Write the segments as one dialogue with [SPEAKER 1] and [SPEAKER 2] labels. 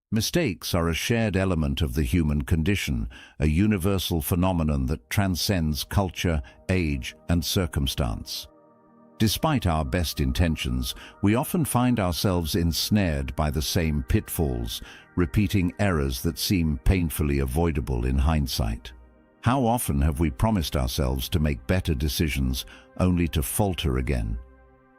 [SPEAKER 1] Mistakes are a shared element of the human condition, a universal phenomenon that transcends culture, age, and circumstance. Despite our best intentions, we often find ourselves ensnared by the same pitfalls, repeating errors that seem painfully avoidable in hindsight. How often have we promised ourselves to make better decisions, only to falter again?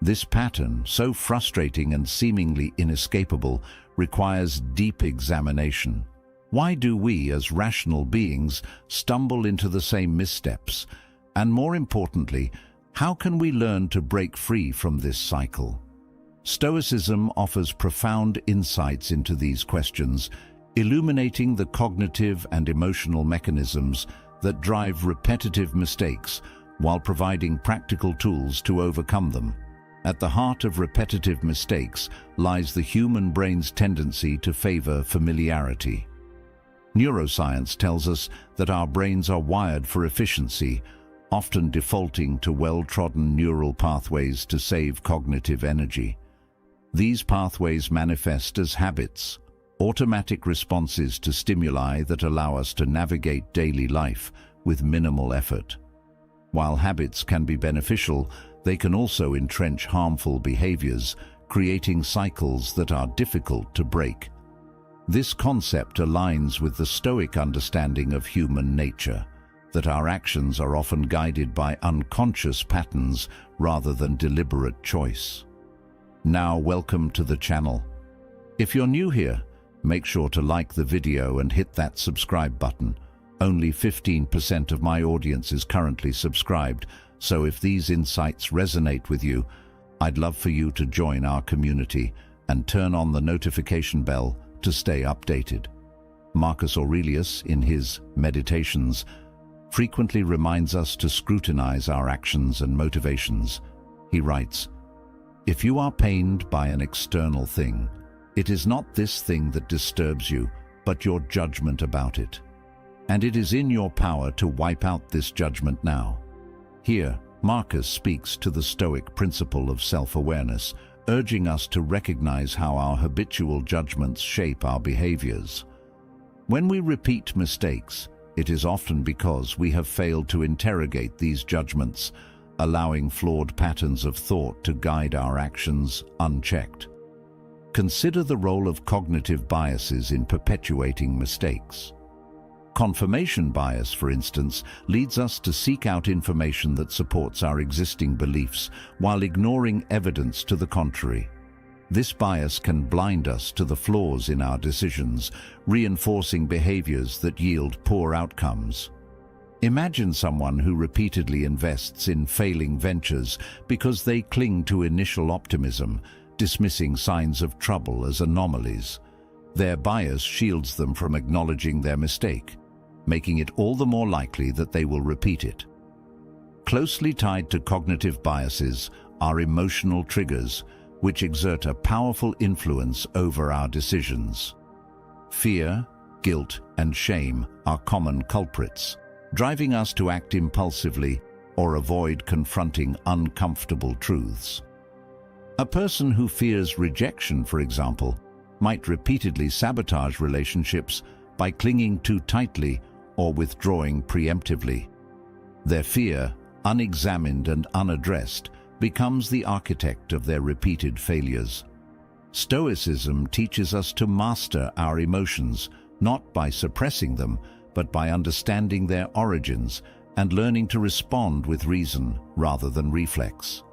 [SPEAKER 1] This pattern, so frustrating and seemingly inescapable, requires deep examination. Why do we, as rational beings, stumble into the same missteps? And more importantly, how can we learn to break free from this cycle? Stoicism offers profound insights into these questions, illuminating the cognitive and emotional mechanisms that drive repetitive mistakes while providing practical tools to overcome them. At the heart of repetitive mistakes lies the human brain's tendency to favor familiarity. Neuroscience tells us that our brains are wired for efficiency, often defaulting to well-trodden neural pathways to save cognitive energy. These pathways manifest as habits, automatic responses to stimuli that allow us to navigate daily life with minimal effort. While habits can be beneficial, they can also entrench harmful behaviors, creating cycles that are difficult to break. This concept aligns with the Stoic understanding of human nature, that our actions are often guided by unconscious patterns rather than deliberate choice. Now, welcome to the channel. If you're new here, make sure to like the video and hit that subscribe button. Only 15% of my audience is currently subscribed, so if these insights resonate with you, I'd love for you to join our community and turn on the notification bell to stay updated. Marcus Aurelius, in his Meditations, frequently reminds us to scrutinize our actions and motivations. He writes, "If you are pained by an external thing, it is not this thing that disturbs you, but your judgment about it. And it is in your power to wipe out this judgment now." Here, Marcus speaks to the Stoic principle of self-awareness, urging us to recognize how our habitual judgments shape our behaviors. When we repeat mistakes, it is often because we have failed to interrogate these judgments, allowing flawed patterns of thought to guide our actions unchecked. Consider the role of cognitive biases in perpetuating mistakes. Confirmation bias, for instance, leads us to seek out information that supports our existing beliefs while ignoring evidence to the contrary. This bias can blind us to the flaws in our decisions, reinforcing behaviors that yield poor outcomes. Imagine someone who repeatedly invests in failing ventures because they cling to initial optimism, dismissing signs of trouble as anomalies. Their bias shields them from acknowledging their mistake, making it all the more likely that they will repeat it. Closely tied to cognitive biases are emotional triggers, which exert a powerful influence over our decisions. Fear, guilt, and shame are common culprits, driving us to act impulsively or avoid confronting uncomfortable truths. A person who fears rejection, for example, might repeatedly sabotage relationships by clinging too tightly or withdrawing preemptively. Their fear, unexamined and unaddressed, becomes the architect of their repeated failures. Stoicism teaches us to master our emotions, not by suppressing them, but by understanding their origins and learning to respond with reason rather than reflex.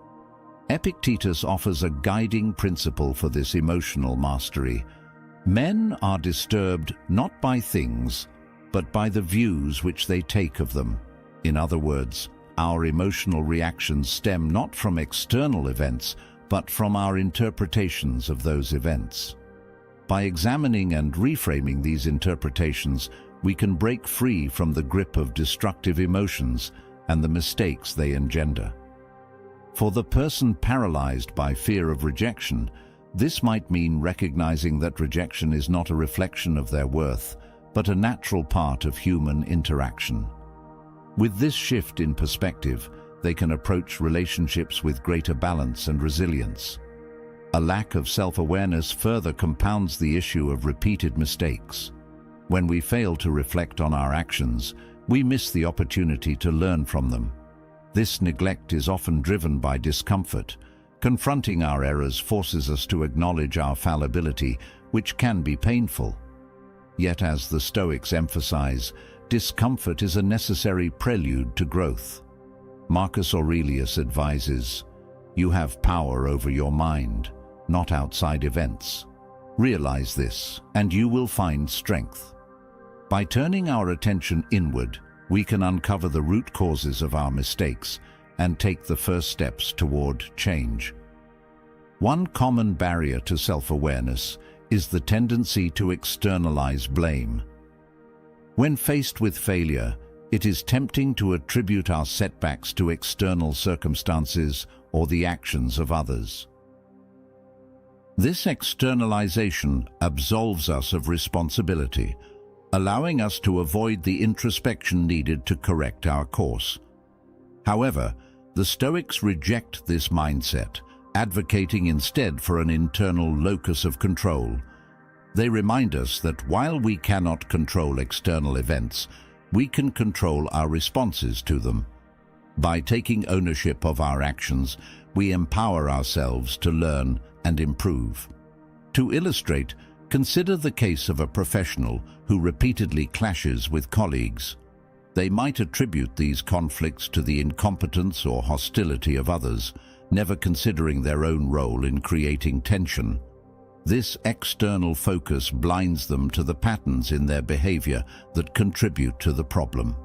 [SPEAKER 1] Epictetus offers a guiding principle for this emotional mastery. Men are disturbed not by things, but by the views which they take of them. In other words, our emotional reactions stem not from external events, but from our interpretations of those events. By examining and reframing these interpretations, we can break free from the grip of destructive emotions and the mistakes they engender. For the person paralyzed by fear of rejection, this might mean recognizing that rejection is not a reflection of their worth, but a natural part of human interaction. With this shift in perspective, they can approach relationships with greater balance and resilience. A lack of self-awareness further compounds the issue of repeated mistakes. When we fail to reflect on our actions, we miss the opportunity to learn from them. This neglect is often driven by discomfort. Confronting our errors forces us to acknowledge our fallibility, which can be painful. Yet, as the Stoics emphasize, discomfort is a necessary prelude to growth. Marcus Aurelius advises, "You have power over your mind, not outside events. Realize this, and you will find strength." By turning our attention inward, we can uncover the root causes of our mistakes and take the first steps toward change. One common barrier to self-awareness is the tendency to externalize blame. When faced with failure, it is tempting to attribute our setbacks to external circumstances or the actions of others. This externalization absolves us of responsibility, allowing us to avoid the introspection needed to correct our course. However, the Stoics reject this mindset, advocating instead for an internal locus of control. They remind us that while we cannot control external events, we can control our responses to them. By taking ownership of our actions, we empower ourselves to learn and improve. To illustrate, consider the case of a professional who repeatedly clashes with colleagues. They might attribute these conflicts to the incompetence or hostility of others, never considering their own role in creating tension. This external focus blinds them to the patterns in their behavior that contribute to the problem.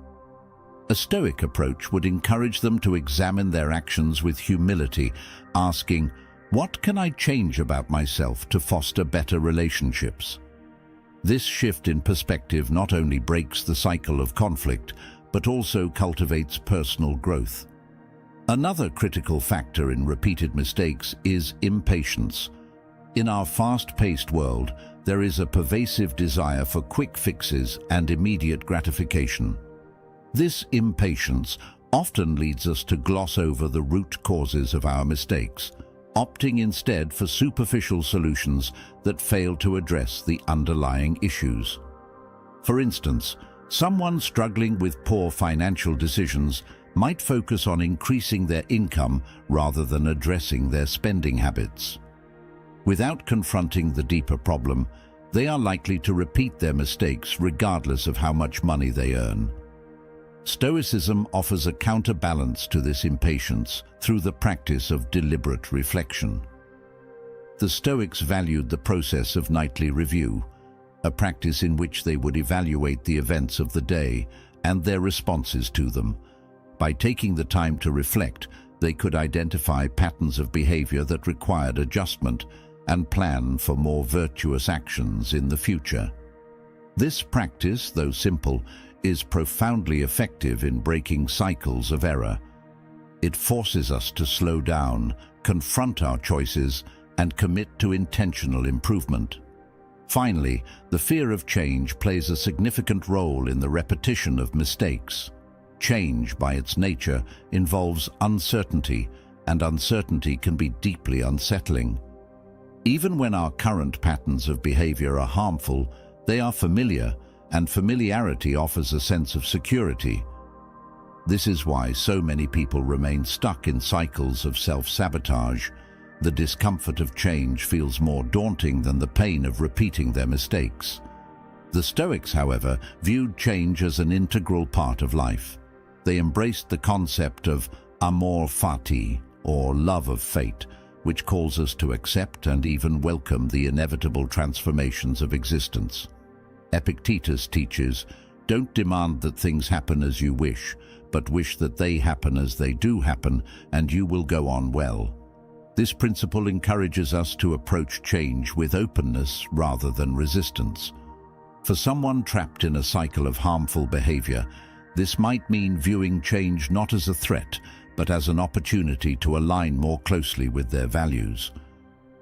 [SPEAKER 1] A Stoic approach would encourage them to examine their actions with humility, asking, "What can I change about myself to foster better relationships?" This shift in perspective not only breaks the cycle of conflict, but also cultivates personal growth. Another critical factor in repeated mistakes is impatience. In our fast-paced world, there is a pervasive desire for quick fixes and immediate gratification. This impatience often leads us to gloss over the root causes of our mistakes, opting instead for superficial solutions that fail to address the underlying issues. For instance, someone struggling with poor financial decisions might focus on increasing their income rather than addressing their spending habits. Without confronting the deeper problem, they are likely to repeat their mistakes regardless of how much money they earn. Stoicism offers a counterbalance to this impatience through the practice of deliberate reflection. The Stoics valued the process of nightly review, a practice in which they would evaluate the events of the day and their responses to them. By taking the time to reflect, they could identify patterns of behavior that required adjustment and plan for more virtuous actions in the future. This practice, though simple, is profoundly effective in breaking cycles of error. It forces us to slow down, confront our choices, and commit to intentional improvement. Finally, the fear of change plays a significant role in the repetition of mistakes. Change, by its nature, involves uncertainty, and uncertainty can be deeply unsettling. Even when our current patterns of behavior are harmful, they are familiar, and familiarity offers a sense of security. This is why so many people remain stuck in cycles of self-sabotage. The discomfort of change feels more daunting than the pain of repeating their mistakes. The Stoics, however, viewed change as an integral part of life. They embraced the concept of amor fati, or love of fate, which calls us to accept and even welcome the inevitable transformations of existence. Epictetus teaches, "Don't demand that things happen as you wish, but wish that they happen as they do happen, and you will go on well." This principle encourages us to approach change with openness rather than resistance. For someone trapped in a cycle of harmful behavior, this might mean viewing change not as a threat, but as an opportunity to align more closely with their values.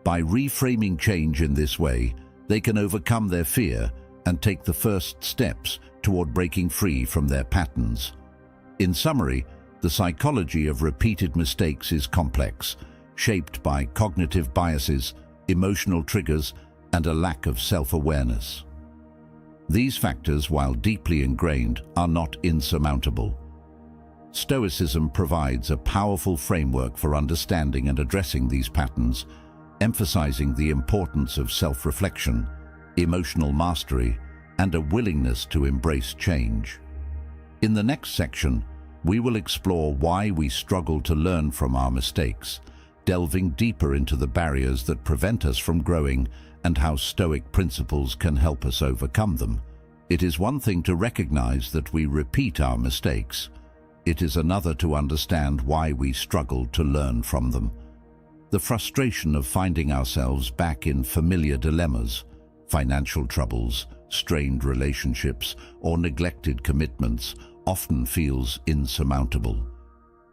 [SPEAKER 1] By reframing change in this way, they can overcome their fear and take the first steps toward breaking free from their patterns. In summary, the psychology of repeated mistakes is complex, shaped by cognitive biases, emotional triggers, and a lack of self-awareness. These factors, while deeply ingrained, are not insurmountable. Stoicism provides a powerful framework for understanding and addressing these patterns, emphasizing the importance of self-reflection, emotional mastery, and a willingness to embrace change. In the next section, we will explore why we struggle to learn from our mistakes, delving deeper into the barriers that prevent us from growing and how Stoic principles can help us overcome them. It is one thing to recognize that we repeat our mistakes. It is another to understand why we struggle to learn from them. The frustration of finding ourselves back in familiar dilemmas, financial troubles, strained relationships, or neglected commitments often feels insurmountable.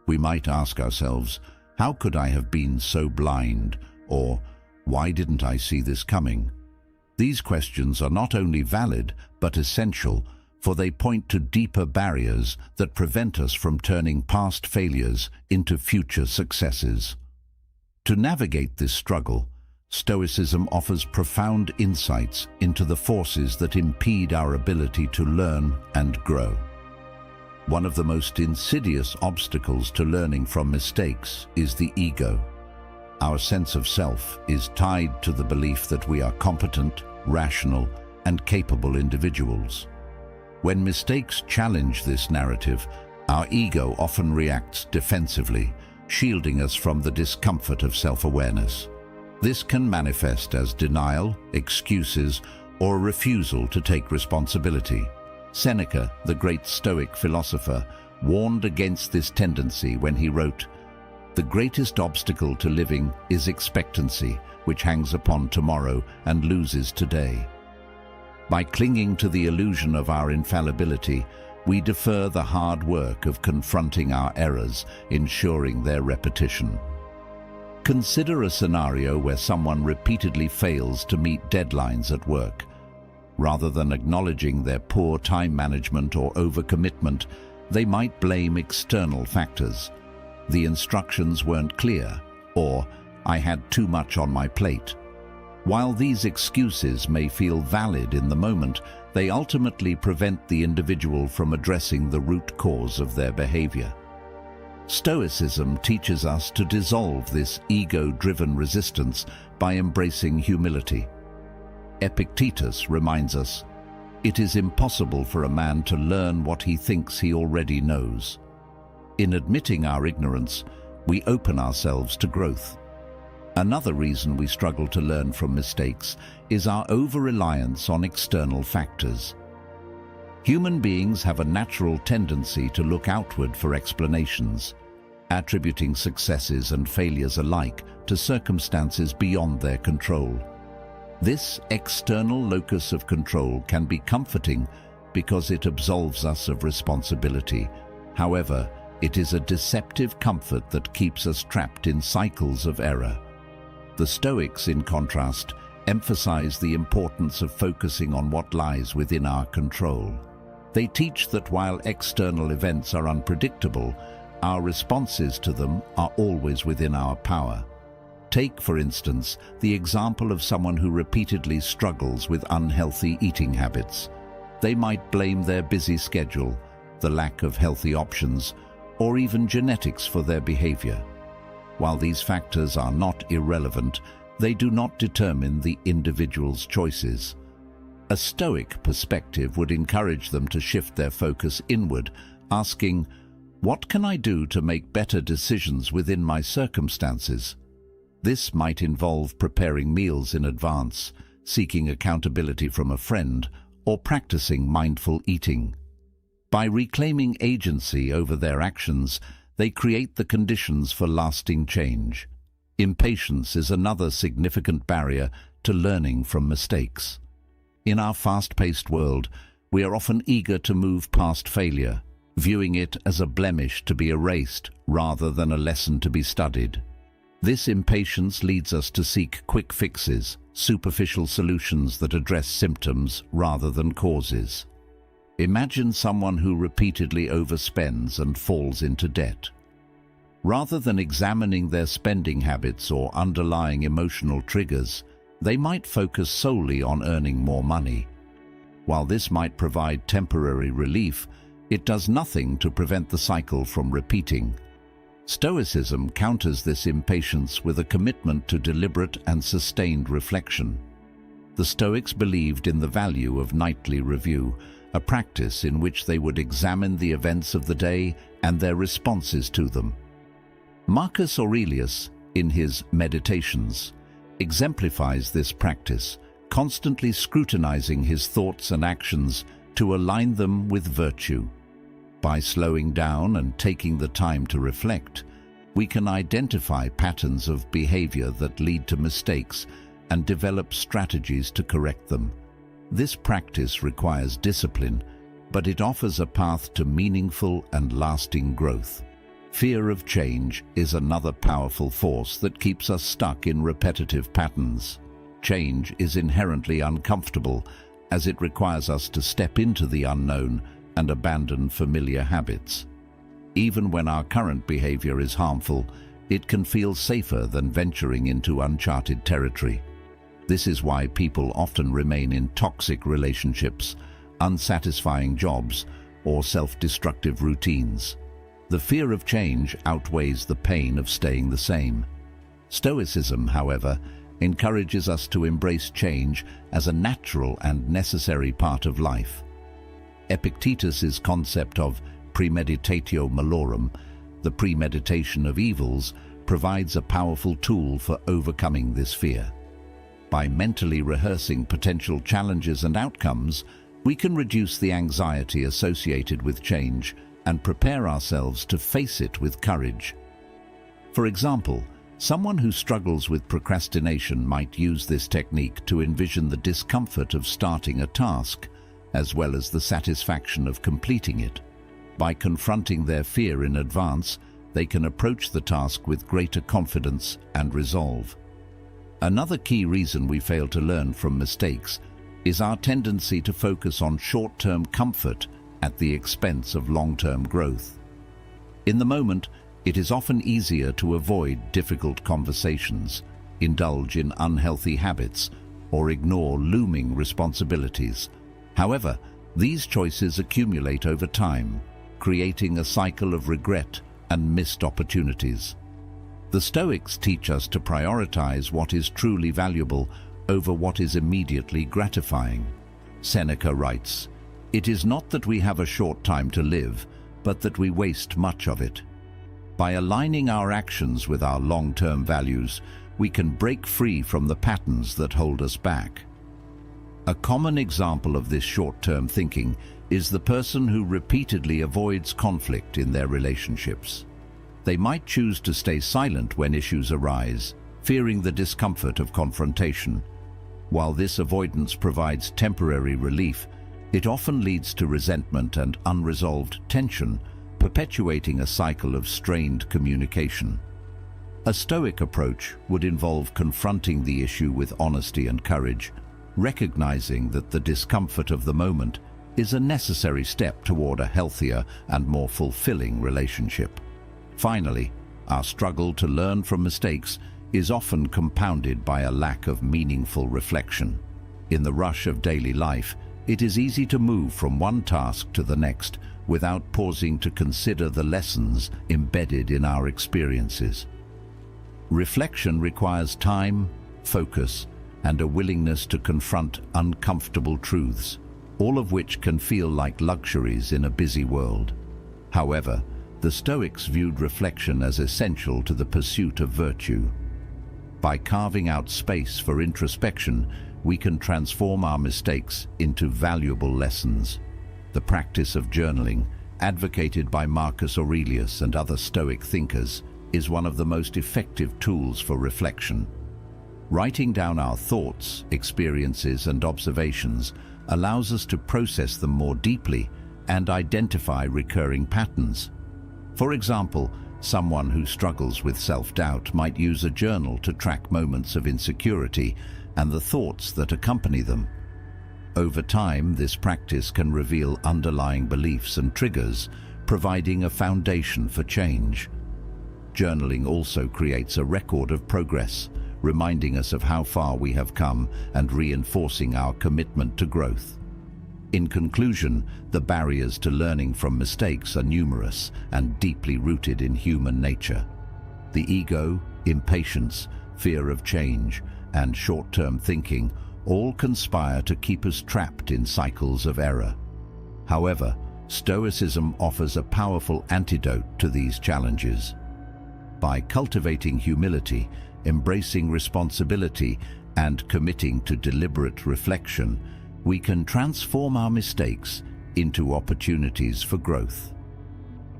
[SPEAKER 1] We might ask ourselves, how could I have been so blind? Or, why didn't I see this coming? These questions are not only valid, but essential, for they point to deeper barriers that prevent us from turning past failures into future successes. To navigate this struggle, Stoicism offers profound insights into the forces that impede our ability to learn and grow. One of the most insidious obstacles to learning from mistakes is the ego. Our sense of self is tied to the belief that we are competent, rational, and capable individuals. When mistakes challenge this narrative, our ego often reacts defensively, shielding us from the discomfort of self-awareness. This can manifest as denial, excuses, or a refusal to take responsibility. Seneca, the great Stoic philosopher, warned against this tendency when he wrote, "The greatest obstacle to living is expectancy, which hangs upon tomorrow and loses today." By clinging to the illusion of our infallibility, we defer the hard work of confronting our errors, ensuring their repetition. Consider a scenario where someone repeatedly fails to meet deadlines at work. Rather than acknowledging their poor time management or overcommitment, they might blame external factors. The instructions weren't clear, or I had too much on my plate. While these excuses may feel valid in the moment, they ultimately prevent the individual from addressing the root cause of their behavior. Stoicism teaches us to dissolve this ego-driven resistance by embracing humility. Epictetus reminds us, "It is impossible for a man to learn what he thinks he already knows." In admitting our ignorance, we open ourselves to growth. Another reason we struggle to learn from mistakes is our over-reliance on external factors. Human beings have a natural tendency to look outward for explanations, attributing successes and failures alike to circumstances beyond their control. This external locus of control can be comforting because it absolves us of responsibility. However, it is a deceptive comfort that keeps us trapped in cycles of error. The Stoics, in contrast, emphasize the importance of focusing on what lies within our control. They teach that while external events are unpredictable, our responses to them are always within our power. Take, for instance, the example of someone who repeatedly struggles with unhealthy eating habits. They might blame their busy schedule, the lack of healthy options, or even genetics for their behavior. While these factors are not irrelevant, they do not determine the individual's choices. A Stoic perspective would encourage them to shift their focus inward, asking, "What can I do to make better decisions within my circumstances?" This might involve preparing meals in advance, seeking accountability from a friend, or practicing mindful eating. By reclaiming agency over their actions, they create the conditions for lasting change. Impatience is another significant barrier to learning from mistakes. In our fast-paced world, we are often eager to move past failure, viewing it as a blemish to be erased rather than a lesson to be studied. This impatience leads us to seek quick fixes, superficial solutions that address symptoms rather than causes. Imagine someone who repeatedly overspends and falls into debt. Rather than examining their spending habits or underlying emotional triggers, they might focus solely on earning more money. While this might provide temporary relief, it does nothing to prevent the cycle from repeating. Stoicism counters this impatience with a commitment to deliberate and sustained reflection. The Stoics believed in the value of nightly review, a practice in which they would examine the events of the day and their responses to them. Marcus Aurelius, in his Meditations, exemplifies this practice, constantly scrutinizing his thoughts and actions to align them with virtue. By slowing down and taking the time to reflect, we can identify patterns of behavior that lead to mistakes and develop strategies to correct them. This practice requires discipline, but it offers a path to meaningful and lasting growth. Fear of change is another powerful force that keeps us stuck in repetitive patterns. Change is inherently uncomfortable, as it requires us to step into the unknown and abandon familiar habits. Even when our current behavior is harmful, it can feel safer than venturing into uncharted territory. This is why people often remain in toxic relationships, unsatisfying jobs, or self-destructive routines. The fear of change outweighs the pain of staying the same. Stoicism, however, encourages us to embrace change as a natural and necessary part of life. Epictetus's concept of premeditatio malorum, the premeditation of evils, provides a powerful tool for overcoming this fear. By mentally rehearsing potential challenges and outcomes, we can reduce the anxiety associated with change and prepare ourselves to face it with courage. For example, someone who struggles with procrastination might use this technique to envision the discomfort of starting a task, as well as the satisfaction of completing it. By confronting their fear in advance, they can approach the task with greater confidence and resolve. Another key reason we fail to learn from mistakes is our tendency to focus on short-term comfort at the expense of long-term growth. In the moment, it is often easier to avoid difficult conversations, indulge in unhealthy habits, or ignore looming responsibilities. However, these choices accumulate over time, creating a cycle of regret and missed opportunities. The Stoics teach us to prioritize what is truly valuable over what is immediately gratifying. Seneca writes, "It is not that we have a short time to live, but that we waste much of it." By aligning our actions with our long-term values, we can break free from the patterns that hold us back. A common example of this short-term thinking is the person who repeatedly avoids conflict in their relationships. They might choose to stay silent when issues arise, fearing the discomfort of confrontation. While this avoidance provides temporary relief, it often leads to resentment and unresolved tension, perpetuating a cycle of strained communication. A Stoic approach would involve confronting the issue with honesty and courage, recognizing that the discomfort of the moment is a necessary step toward a healthier and more fulfilling relationship. Finally, our struggle to learn from mistakes is often compounded by a lack of meaningful reflection. In the rush of daily life, it is easy to move from one task to the next without pausing to consider the lessons embedded in our experiences. Reflection requires time, focus, and a willingness to confront uncomfortable truths, all of which can feel like luxuries in a busy world. However, the Stoics viewed reflection as essential to the pursuit of virtue. By carving out space for introspection, we can transform our mistakes into valuable lessons. The practice of journaling, advocated by Marcus Aurelius and other Stoic thinkers, is one of the most effective tools for reflection. Writing down our thoughts, experiences, and observations allows us to process them more deeply and identify recurring patterns. For example, someone who struggles with self-doubt might use a journal to track moments of insecurity and the thoughts that accompany them. Over time, this practice can reveal underlying beliefs and triggers, providing a foundation for change. Journaling also creates a record of progress, reminding us of how far we have come and reinforcing our commitment to growth. In conclusion, the barriers to learning from mistakes are numerous and deeply rooted in human nature. The ego, impatience, fear of change, and short-term thinking all conspire to keep us trapped in cycles of error. However, Stoicism offers a powerful antidote to these challenges. By cultivating humility, embracing responsibility, and committing to deliberate reflection, we can transform our mistakes into opportunities for growth.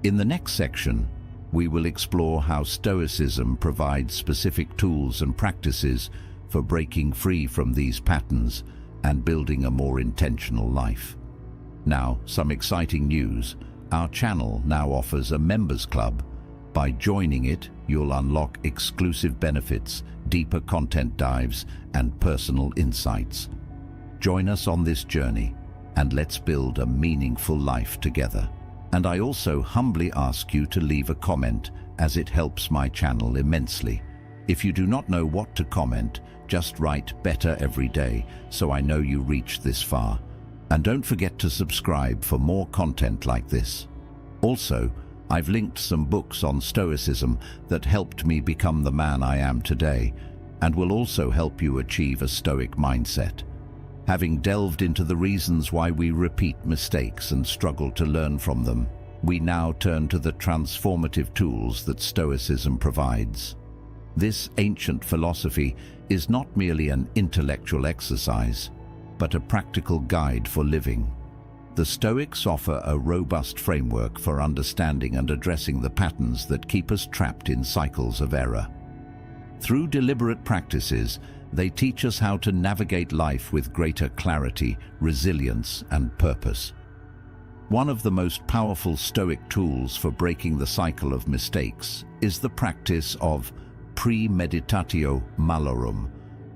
[SPEAKER 1] In the next section, we will explore how Stoicism provides specific tools and practices for breaking free from these patterns and building a more intentional life. Now, some exciting news. Our channel now offers a members club. By joining it, you'll unlock exclusive benefits, deeper content dives, and personal insights. Join us on this journey, and let's build a meaningful life together. And I also humbly ask you to leave a comment, as it helps my channel immensely. If you do not know what to comment, just write "better every day" so I know you reached this far. And don't forget to subscribe for more content like this. Also, I've linked some books on Stoicism that helped me become the man I am today, and will also help you achieve a Stoic mindset. Having delved into the reasons why we repeat mistakes and struggle to learn from them, we now turn to the transformative tools that Stoicism provides. This ancient philosophy is not merely an intellectual exercise, but a practical guide for living. The Stoics offer a robust framework for understanding and addressing the patterns that keep us trapped in cycles of error. Through deliberate practices, they teach us how to navigate life with greater clarity, resilience, and purpose. One of the most powerful Stoic tools for breaking the cycle of mistakes is the practice of premeditatio malorum,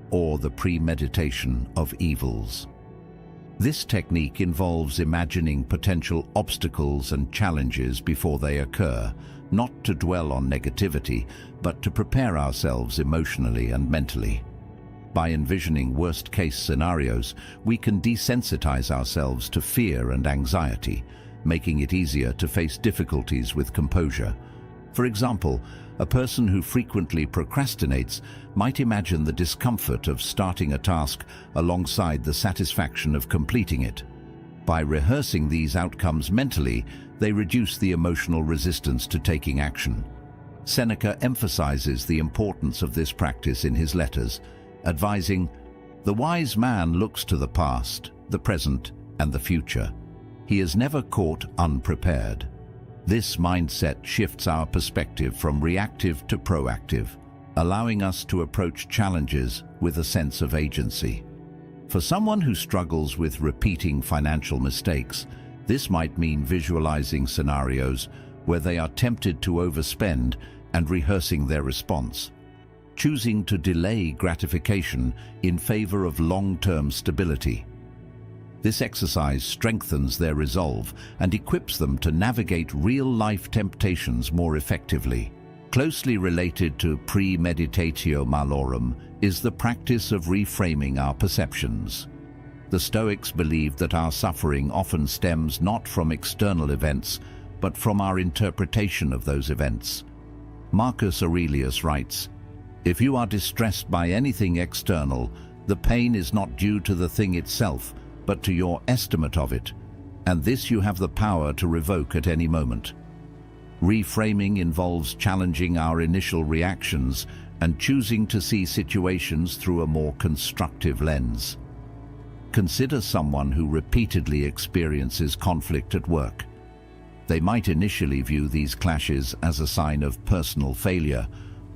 [SPEAKER 1] or the premeditation of evils. This technique involves imagining potential obstacles and challenges before they occur, not to dwell on negativity, but to prepare ourselves emotionally and mentally. By envisioning worst-case scenarios, we can desensitize ourselves to fear and anxiety, making it easier to face difficulties with composure. For example, a person who frequently procrastinates might imagine the discomfort of starting a task alongside the satisfaction of completing it. By rehearsing these outcomes mentally, they reduce the emotional resistance to taking action. Seneca emphasizes the importance of this practice in his letters, advising, "The wise man looks to the past, the present, and the future. He is never caught unprepared." This mindset shifts our perspective from reactive to proactive, allowing us to approach challenges with a sense of agency. For someone who struggles with repeating financial mistakes, this might mean visualizing scenarios where they are tempted to overspend and rehearsing their response, choosing to delay gratification in favor of long-term stability. This exercise strengthens their resolve and equips them to navigate real-life temptations more effectively. Closely related to premeditatio malorum is the practice of reframing our perceptions. The Stoics believed that our suffering often stems not from external events, but from our interpretation of those events. Marcus Aurelius writes, "If you are distressed by anything external, the pain is not due to the thing itself, but to your estimate of it, and this you have the power to revoke at any moment." Reframing involves challenging our initial reactions and choosing to see situations through a more constructive lens. Consider someone who repeatedly experiences conflict at work. They might initially view these clashes as a sign of personal failure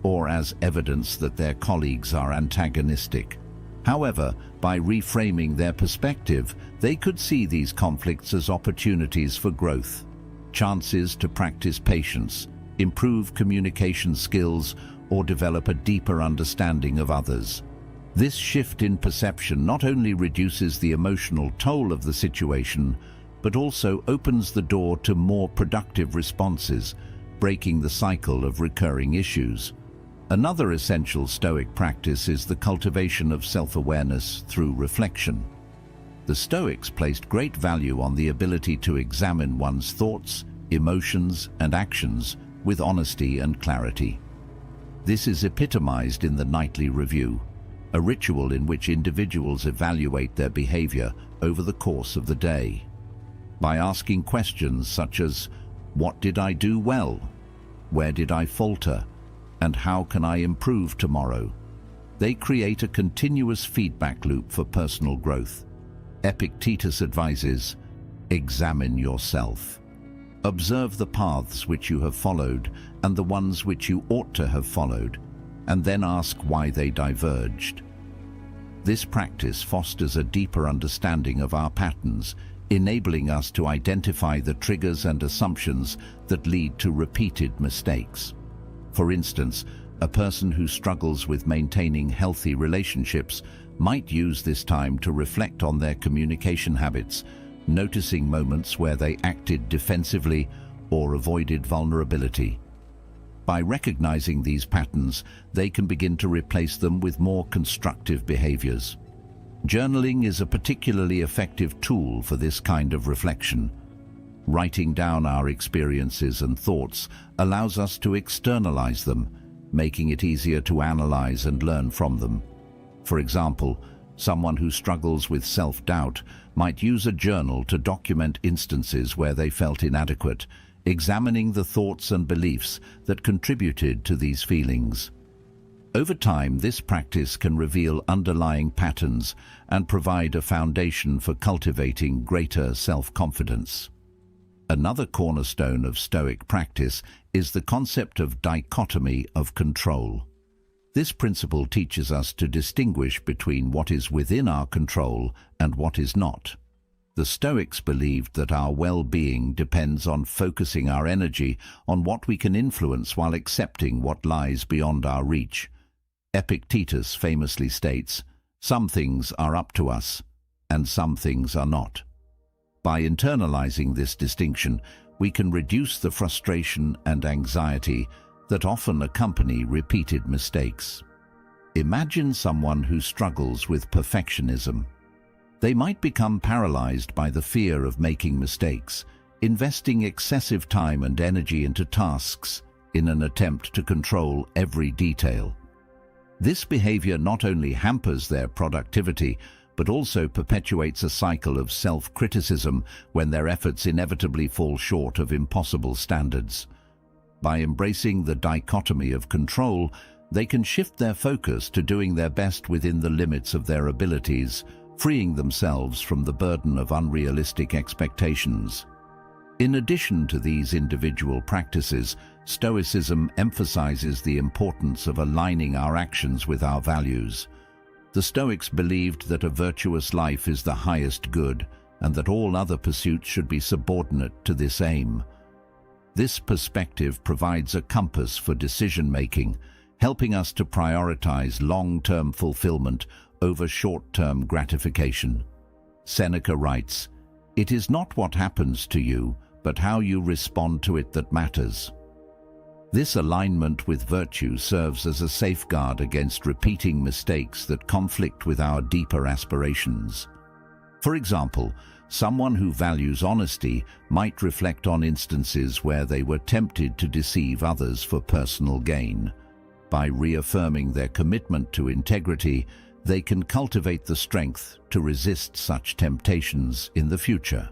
[SPEAKER 1] or as evidence that their colleagues are antagonistic. However, by reframing their perspective, they could see these conflicts as opportunities for growth, chances to practice patience, improve communication skills, or develop a deeper understanding of others. This shift in perception not only reduces the emotional toll of the situation, but also opens the door to more productive responses, breaking the cycle of recurring issues. Another essential Stoic practice is the cultivation of self-awareness through reflection. The Stoics placed great value on the ability to examine one's thoughts, emotions, and actions with honesty and clarity. This is epitomized in the nightly review, a ritual in which individuals evaluate their behavior over the course of the day. By asking questions such as, "What did I do well? Where did I falter? And how can I improve tomorrow?" they create a continuous feedback loop for personal growth. Epictetus advises, "Examine yourself. Observe the paths which you have followed and the ones which you ought to have followed, and then ask why they diverged." This practice fosters a deeper understanding of our patterns, enabling us to identify the triggers and assumptions that lead to repeated mistakes. For instance, a person who struggles with maintaining healthy relationships might use this time to reflect on their communication habits, noticing moments where they acted defensively or avoided vulnerability. By recognizing these patterns, they can begin to replace them with more constructive behaviors. Journaling is a particularly effective tool for this kind of reflection. Writing down our experiences and thoughts allows us to externalize them, making it easier to analyze and learn from them. For example, someone who struggles with self-doubt might use a journal to document instances where they felt inadequate, examining the thoughts and beliefs that contributed to these feelings. Over time, this practice can reveal underlying patterns and provide a foundation for cultivating greater self-confidence. Another cornerstone of Stoic practice is the concept of dichotomy of control. This principle teaches us to distinguish between what is within our control and what is not. The Stoics believed that our well-being depends on focusing our energy on what we can influence while accepting what lies beyond our reach. Epictetus famously states, "Some things are up to us, and some things are not." By internalizing this distinction, we can reduce the frustration and anxiety that often accompany repeated mistakes. Imagine someone who struggles with perfectionism. They might become paralyzed by the fear of making mistakes, investing excessive time and energy into tasks in an attempt to control every detail. This behavior not only hampers their productivity, but also perpetuates a cycle of self-criticism when their efforts inevitably fall short of impossible standards. By embracing the dichotomy of control, they can shift their focus to doing their best within the limits of their abilities, freeing themselves from the burden of unrealistic expectations. In addition to these individual practices, Stoicism emphasizes the importance of aligning our actions with our values. The Stoics believed that a virtuous life is the highest good, and that all other pursuits should be subordinate to this aim. This perspective provides a compass for decision-making, helping us to prioritize long-term fulfillment over short-term gratification. Seneca writes, "It is not what happens to you, but how you respond to it that matters." This alignment with virtue serves as a safeguard against repeating mistakes that conflict with our deeper aspirations. For example, someone who values honesty might reflect on instances where they were tempted to deceive others for personal gain. By reaffirming their commitment to integrity, they can cultivate the strength to resist such temptations in the future.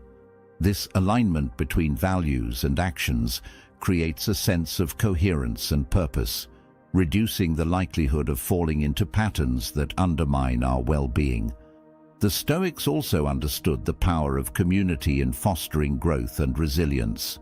[SPEAKER 1] This alignment between values and actions creates a sense of coherence and purpose, reducing the likelihood of falling into patterns that undermine our well-being. The Stoics also understood the power of community in fostering growth and resilience.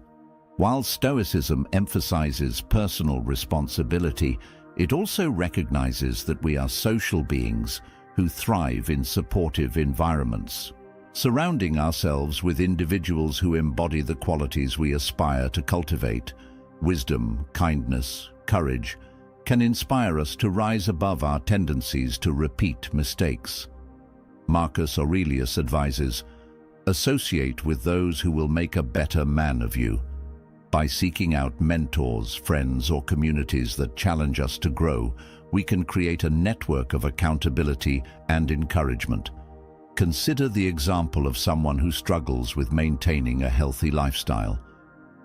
[SPEAKER 1] While Stoicism emphasizes personal responsibility, it also recognizes that we are social beings who thrive in supportive environments. Surrounding ourselves with individuals who embody the qualities we aspire to cultivate, wisdom, kindness, courage, can inspire us to rise above our tendencies to repeat mistakes. Marcus Aurelius advises, "Associate with those who will make a better man of you." By seeking out mentors, friends, or communities that challenge us to grow, we can create a network of accountability and encouragement. Consider the example of someone who struggles with maintaining a healthy lifestyle.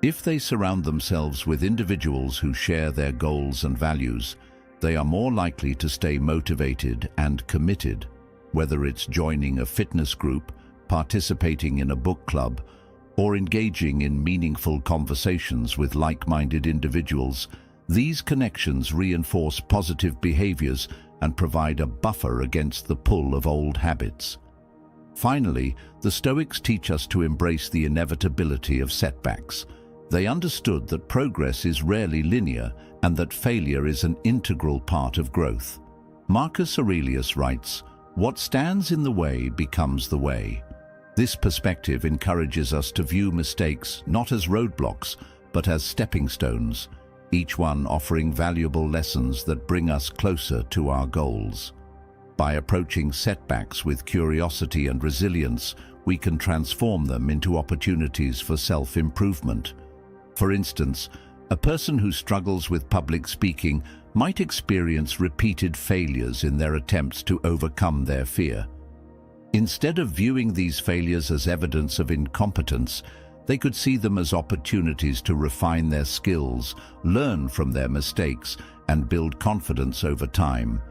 [SPEAKER 1] If they surround themselves with individuals who share their goals and values, they are more likely to stay motivated and committed. Whether it's joining a fitness group, participating in a book club, or engaging in meaningful conversations with like-minded individuals, these connections reinforce positive behaviors and provide a buffer against the pull of old habits. Finally, the Stoics teach us to embrace the inevitability of setbacks. They understood that progress is rarely linear and that failure is an integral part of growth. Marcus Aurelius writes, "What stands in the way becomes the way." This perspective encourages us to view mistakes not as roadblocks, but as stepping stones, each one offering valuable lessons that bring us closer to our goals. By approaching setbacks with curiosity and resilience, we can transform them into opportunities for self-improvement. For instance, a person who struggles with public speaking might experience repeated failures in their attempts to overcome their fear. Instead of viewing these failures as evidence of incompetence, they could see them as opportunities to refine their skills, learn from their mistakes, and build confidence over time.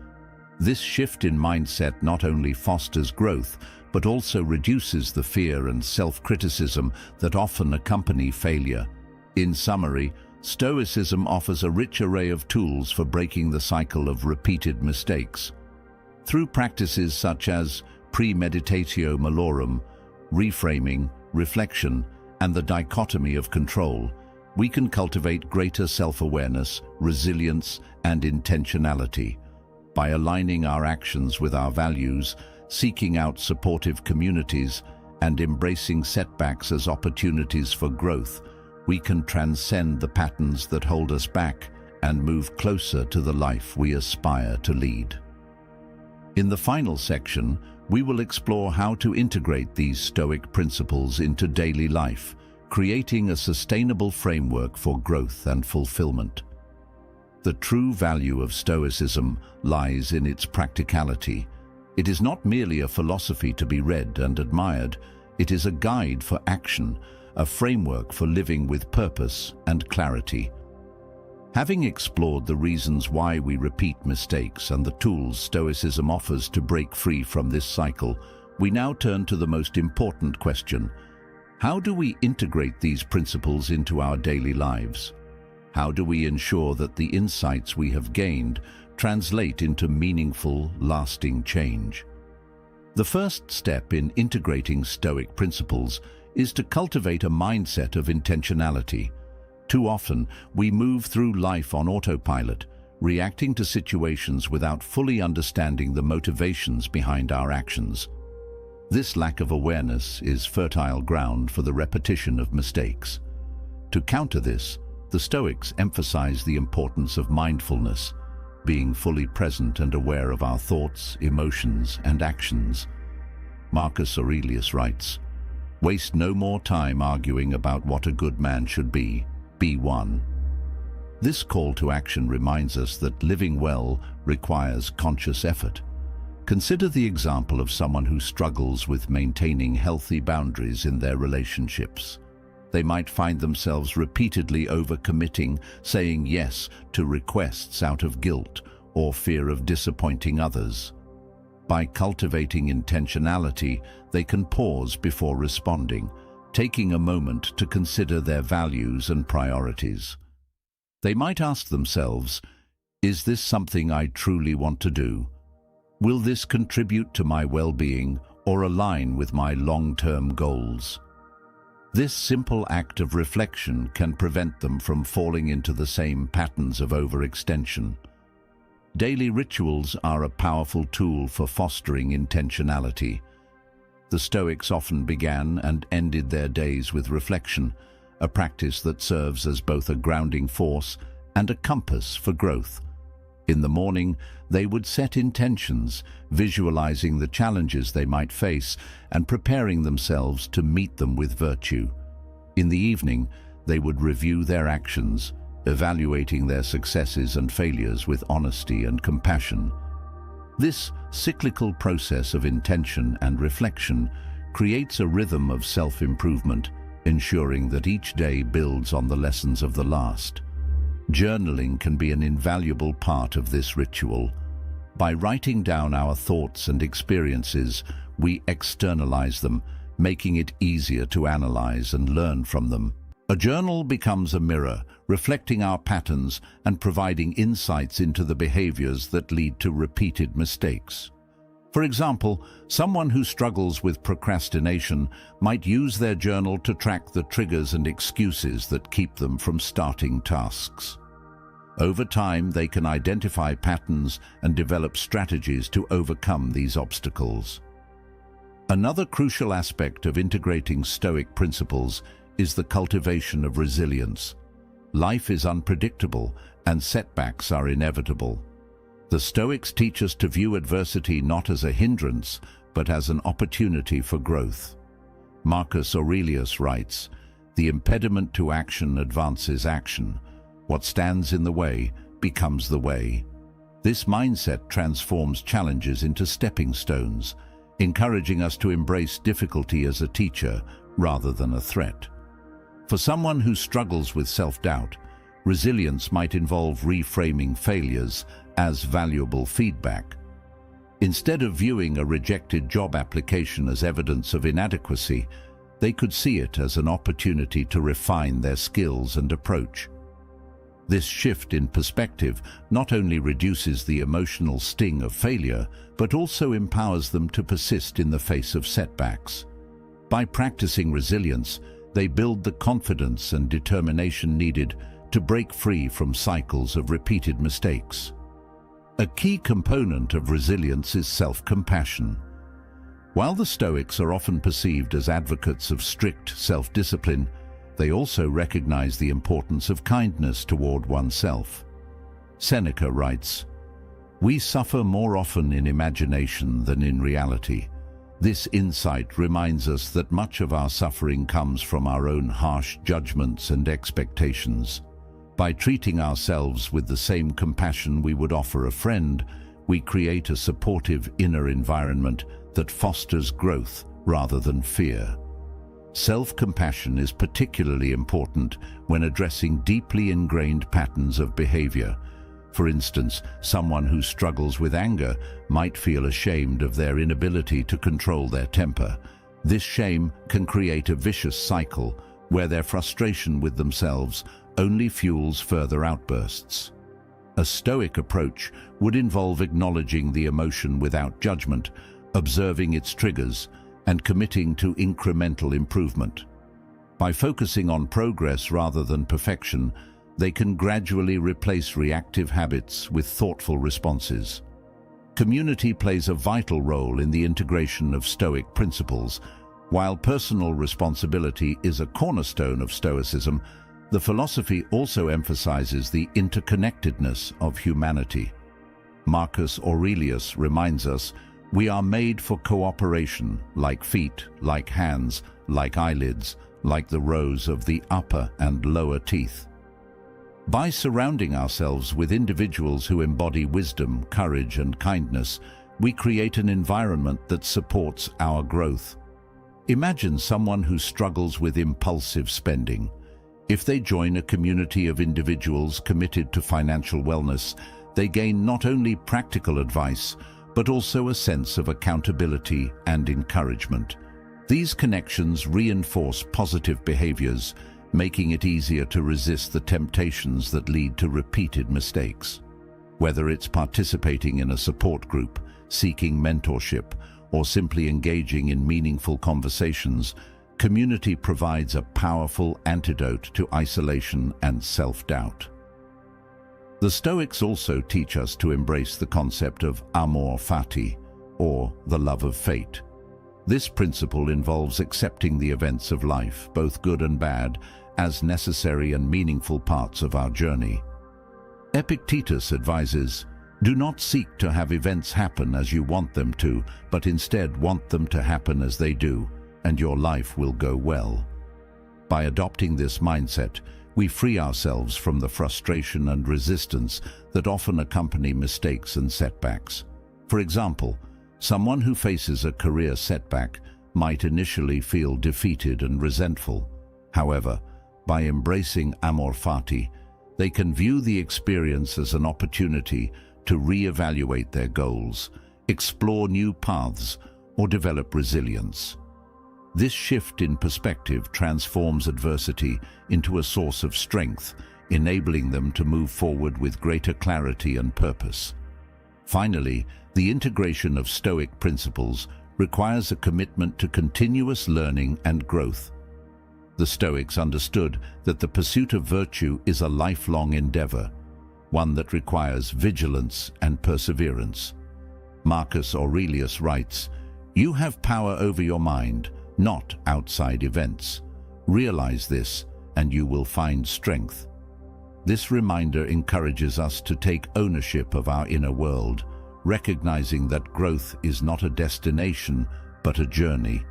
[SPEAKER 1] This shift in mindset not only fosters growth, but also reduces the fear and self-criticism that often accompany failure. In summary, Stoicism offers a rich array of tools for breaking the cycle of repeated mistakes. Through practices such as premeditatio malorum, reframing, reflection, and the dichotomy of control, we can cultivate greater self-awareness, resilience, and intentionality. By aligning our actions with our values, seeking out supportive communities, and embracing setbacks as opportunities for growth, we can transcend the patterns that hold us back and move closer to the life we aspire to lead. In the final section, we will explore how to integrate these Stoic principles into daily life, creating a sustainable framework for growth and fulfillment. The true value of Stoicism lies in its practicality. It is not merely a philosophy to be read and admired, it is a guide for action, a framework for living with purpose and clarity. Having explored the reasons why we repeat mistakes and the tools Stoicism offers to break free from this cycle, we now turn to the most important question: how do we integrate these principles into our daily lives? How do we ensure that the insights we have gained translate into meaningful, lasting change? The first step in integrating Stoic principles is to cultivate a mindset of intentionality. Too often, we move through life on autopilot, reacting to situations without fully understanding the motivations behind our actions. This lack of awareness is fertile ground for the repetition of mistakes. To counter this, the Stoics emphasize the importance of mindfulness, being fully present and aware of our thoughts, emotions, and actions. Marcus Aurelius writes, "Waste no more time arguing about what a good man should be. Be one." This call to action reminds us that living well requires conscious effort. Consider the example of someone who struggles with maintaining healthy boundaries in their relationships. They might find themselves repeatedly overcommitting, saying yes to requests out of guilt or fear of disappointing others. By cultivating intentionality, they can pause before responding, taking a moment to consider their values and priorities. They might ask themselves, "Is this something I truly want to do? Will this contribute to my well-being or align with my long-term goals?" This simple act of reflection can prevent them from falling into the same patterns of overextension. Daily rituals are a powerful tool for fostering intentionality. The Stoics often began and ended their days with reflection, a practice that serves as both a grounding force and a compass for growth. In the morning, they would set intentions, visualizing the challenges they might face and preparing themselves to meet them with virtue. In the evening, they would review their actions, evaluating their successes and failures with honesty and compassion. This cyclical process of intention and reflection creates a rhythm of self-improvement, ensuring that each day builds on the lessons of the last. Journaling can be an invaluable part of this ritual. By writing down our thoughts and experiences, we externalize them, making it easier to analyze and learn from them. A journal becomes a mirror, reflecting our patterns and providing insights into the behaviors that lead to repeated mistakes. For example, someone who struggles with procrastination might use their journal to track the triggers and excuses that keep them from starting tasks. Over time, they can identify patterns and develop strategies to overcome these obstacles. Another crucial aspect of integrating Stoic principles is the cultivation of resilience. Life is unpredictable, and setbacks are inevitable. The Stoics teach us to view adversity not as a hindrance, but as an opportunity for growth. Marcus Aurelius writes, "The impediment to action advances action. What stands in the way becomes the way." This mindset transforms challenges into stepping stones, encouraging us to embrace difficulty as a teacher rather than a threat. For someone who struggles with self-doubt, resilience might involve reframing failures as valuable feedback. Instead of viewing a rejected job application as evidence of inadequacy, they could see it as an opportunity to refine their skills and approach. This shift in perspective not only reduces the emotional sting of failure, but also empowers them to persist in the face of setbacks. By practicing resilience, they build the confidence and determination needed to break free from cycles of repeated mistakes. A key component of resilience is self-compassion. While the Stoics are often perceived as advocates of strict self-discipline, they also recognize the importance of kindness toward oneself. Seneca writes, "We suffer more often in imagination than in reality." This insight reminds us that much of our suffering comes from our own harsh judgments and expectations. By treating ourselves with the same compassion we would offer a friend, we create a supportive inner environment that fosters growth rather than fear. Self-compassion is particularly important when addressing deeply ingrained patterns of behavior. For instance, someone who struggles with anger might feel ashamed of their inability to control their temper. This shame can create a vicious cycle where their frustration with themselves only fuels further outbursts. A Stoic approach would involve acknowledging the emotion without judgment, observing its triggers, and committing to incremental improvement. By focusing on progress rather than perfection, they can gradually replace reactive habits with thoughtful responses. Community plays a vital role in the integration of Stoic principles. While personal responsibility is a cornerstone of Stoicism, the philosophy also emphasizes the interconnectedness of humanity. Marcus Aurelius reminds us, "We are made for cooperation, like feet, like hands, like eyelids, like the rows of the upper and lower teeth." By surrounding ourselves with individuals who embody wisdom, courage, and kindness, we create an environment that supports our growth. Imagine someone who struggles with impulsive spending. If they join a community of individuals committed to financial wellness, they gain not only practical advice, but also a sense of accountability and encouragement. These connections reinforce positive behaviors, making it easier to resist the temptations that lead to repeated mistakes. Whether it's participating in a support group, seeking mentorship, or simply engaging in meaningful conversations, community provides a powerful antidote to isolation and self-doubt. The Stoics also teach us to embrace the concept of amor fati, or the love of fate. This principle involves accepting the events of life, both good and bad, as necessary and meaningful parts of our journey. Epictetus advises, "Do not seek to have events happen as you want them to, but instead want them to happen as they do, and your life will go well." By adopting this mindset, we free ourselves from the frustration and resistance that often accompany mistakes and setbacks. For example, someone who faces a career setback might initially feel defeated and resentful. However, by embracing amor fati, they can view the experience as an opportunity to re-evaluate their goals, explore new paths, or develop resilience. This shift in perspective transforms adversity into a source of strength, enabling them to move forward with greater clarity and purpose. Finally, the integration of Stoic principles requires a commitment to continuous learning and growth. The Stoics understood that the pursuit of virtue is a lifelong endeavor, one that requires vigilance and perseverance. Marcus Aurelius writes, "You have power over your mind, not outside events. Realize this, and you will find strength." This reminder encourages us to take ownership of our inner world, recognizing that growth is not a destination, but a journey.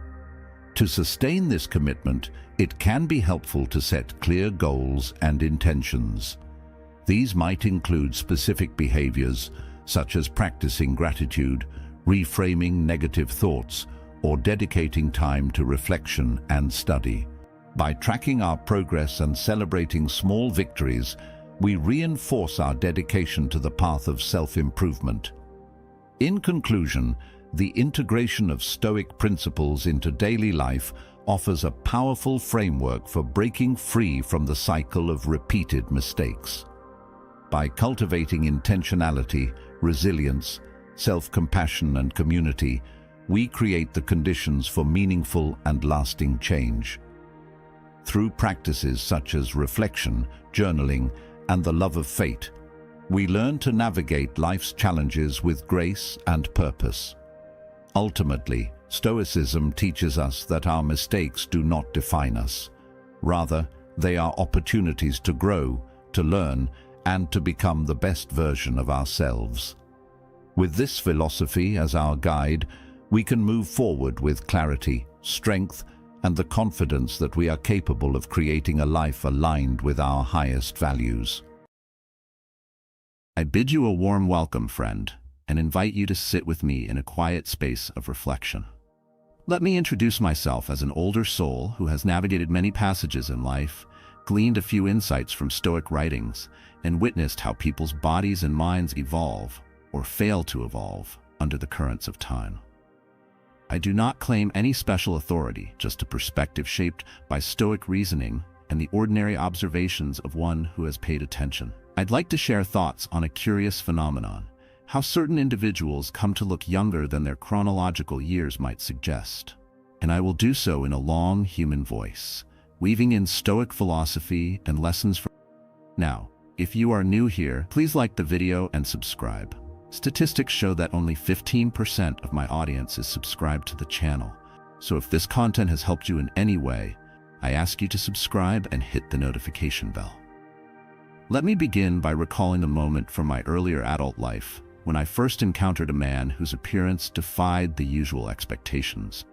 [SPEAKER 1] To sustain this commitment, it can be helpful to set clear goals and intentions. These might include specific behaviors, such as practicing gratitude, reframing negative thoughts, or dedicating time to reflection and study. By tracking our progress and celebrating small victories, we reinforce our dedication to the path of self-improvement. In conclusion, the integration of Stoic principles into daily life offers a powerful framework for breaking free from the cycle of repeated mistakes. By cultivating intentionality, resilience, self-compassion, and community, we create the conditions for meaningful and lasting change. Through practices such as reflection, journaling, and the love of fate, we learn to navigate life's challenges with grace and purpose. Ultimately, Stoicism teaches us that our mistakes do not define us. Rather, they are opportunities to grow, to learn, and to become the best version of ourselves. With this philosophy as our guide, we can move forward with clarity, strength, and the confidence that we are capable of creating a life aligned with our highest values. I bid you a warm welcome, friend, and invite you to sit with me in a quiet space of reflection. Let me introduce myself as an older soul who has navigated many passages in life, gleaned a few insights from Stoic writings, and witnessed how people's bodies and minds evolve, or fail to evolve, under the currents of time. I do not claim any special authority, just a perspective shaped by Stoic reasoning and the ordinary observations of one who has paid attention. I'd like to share thoughts on a curious phenomenon, how certain individuals come to look younger than their chronological years might suggest. And I will do so in a long human voice, weaving in Stoic philosophy and lessons from... Now, if you are new here, please like the video and subscribe. Statistics show that only 15% of my audience is subscribed to the channel. So if this content has helped you in any way, I ask you to subscribe and hit the notification bell. Let me begin by recalling a moment from my earlier adult life when I first encountered a man whose appearance defied the usual expectations.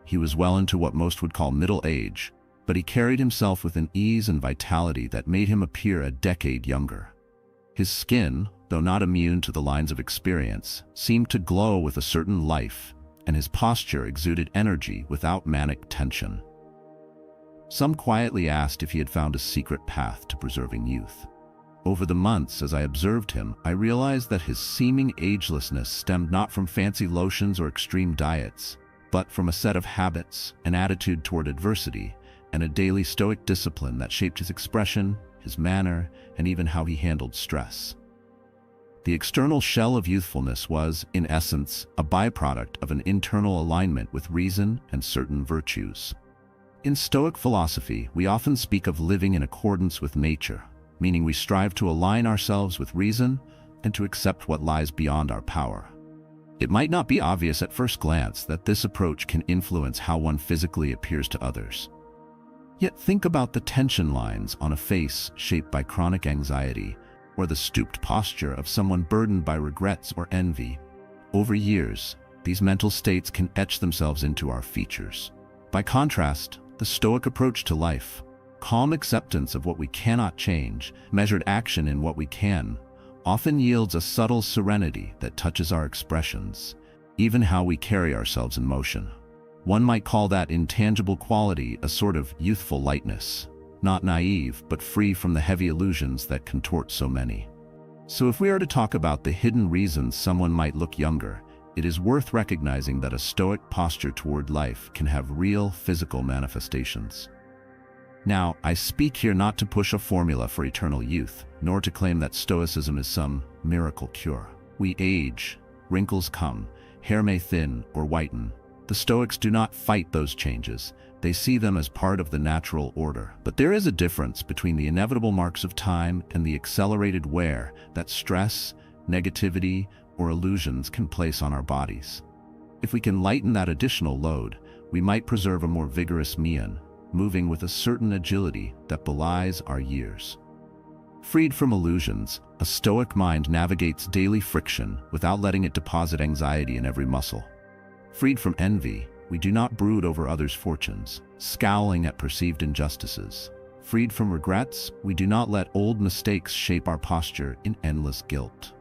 [SPEAKER 1] He was well into what most would call middle age, but he carried himself with an ease and vitality that made him appear a decade younger. His skin, though not immune to the lines of experience, seemed to glow with a certain life, and his posture exuded energy without manic tension. Some quietly asked if he had found a secret path to preserving youth. Over the months, as I observed him, I realized that his seeming agelessness stemmed not from fancy lotions or extreme diets, but from a set of habits, an attitude toward adversity, and a daily Stoic discipline that shaped his expression, his manner, and even how he handled stress. The external shell of youthfulness was, in essence, a byproduct of an internal alignment with reason and certain virtues. In Stoic philosophy, we often speak of living in accordance with nature, meaning we strive to align ourselves with reason and to accept what lies beyond our power. It might not be obvious at first glance that this approach can influence how one physically appears to others. Yet think about the tension lines on a face shaped by chronic anxiety, or the stooped posture of someone burdened by regrets or envy. Over years, these mental states can etch themselves into our features. By contrast, The Stoic approach to life, calm acceptance of what we cannot change, measured action in what we can, often yields a subtle serenity that touches our expressions, even how we carry ourselves in motion. One might call that intangible quality a sort of youthful lightness, not naive, but free from the heavy illusions that contort so many. So if we are to talk about the hidden reasons someone might look younger, it is worth recognizing that a Stoic posture toward life can have real physical manifestations. Now, I speak here not to push a formula for eternal youth, nor to claim that Stoicism is some miracle cure. We age, wrinkles come, hair may thin or whiten. The Stoics do not fight those changes. They see them as part of the natural order. But there is a difference between the inevitable marks of time and the accelerated wear that stress, negativity, or illusions can place on our bodies. If we can lighten that additional load, we might preserve a more vigorous mien, moving with a certain agility that belies our years. Freed from illusions, a Stoic mind navigates daily friction without letting it deposit anxiety in every muscle. Freed from envy, we do not brood over others' fortunes, scowling at perceived injustices. Freed from regrets, we do not let old mistakes shape our posture in endless guilt.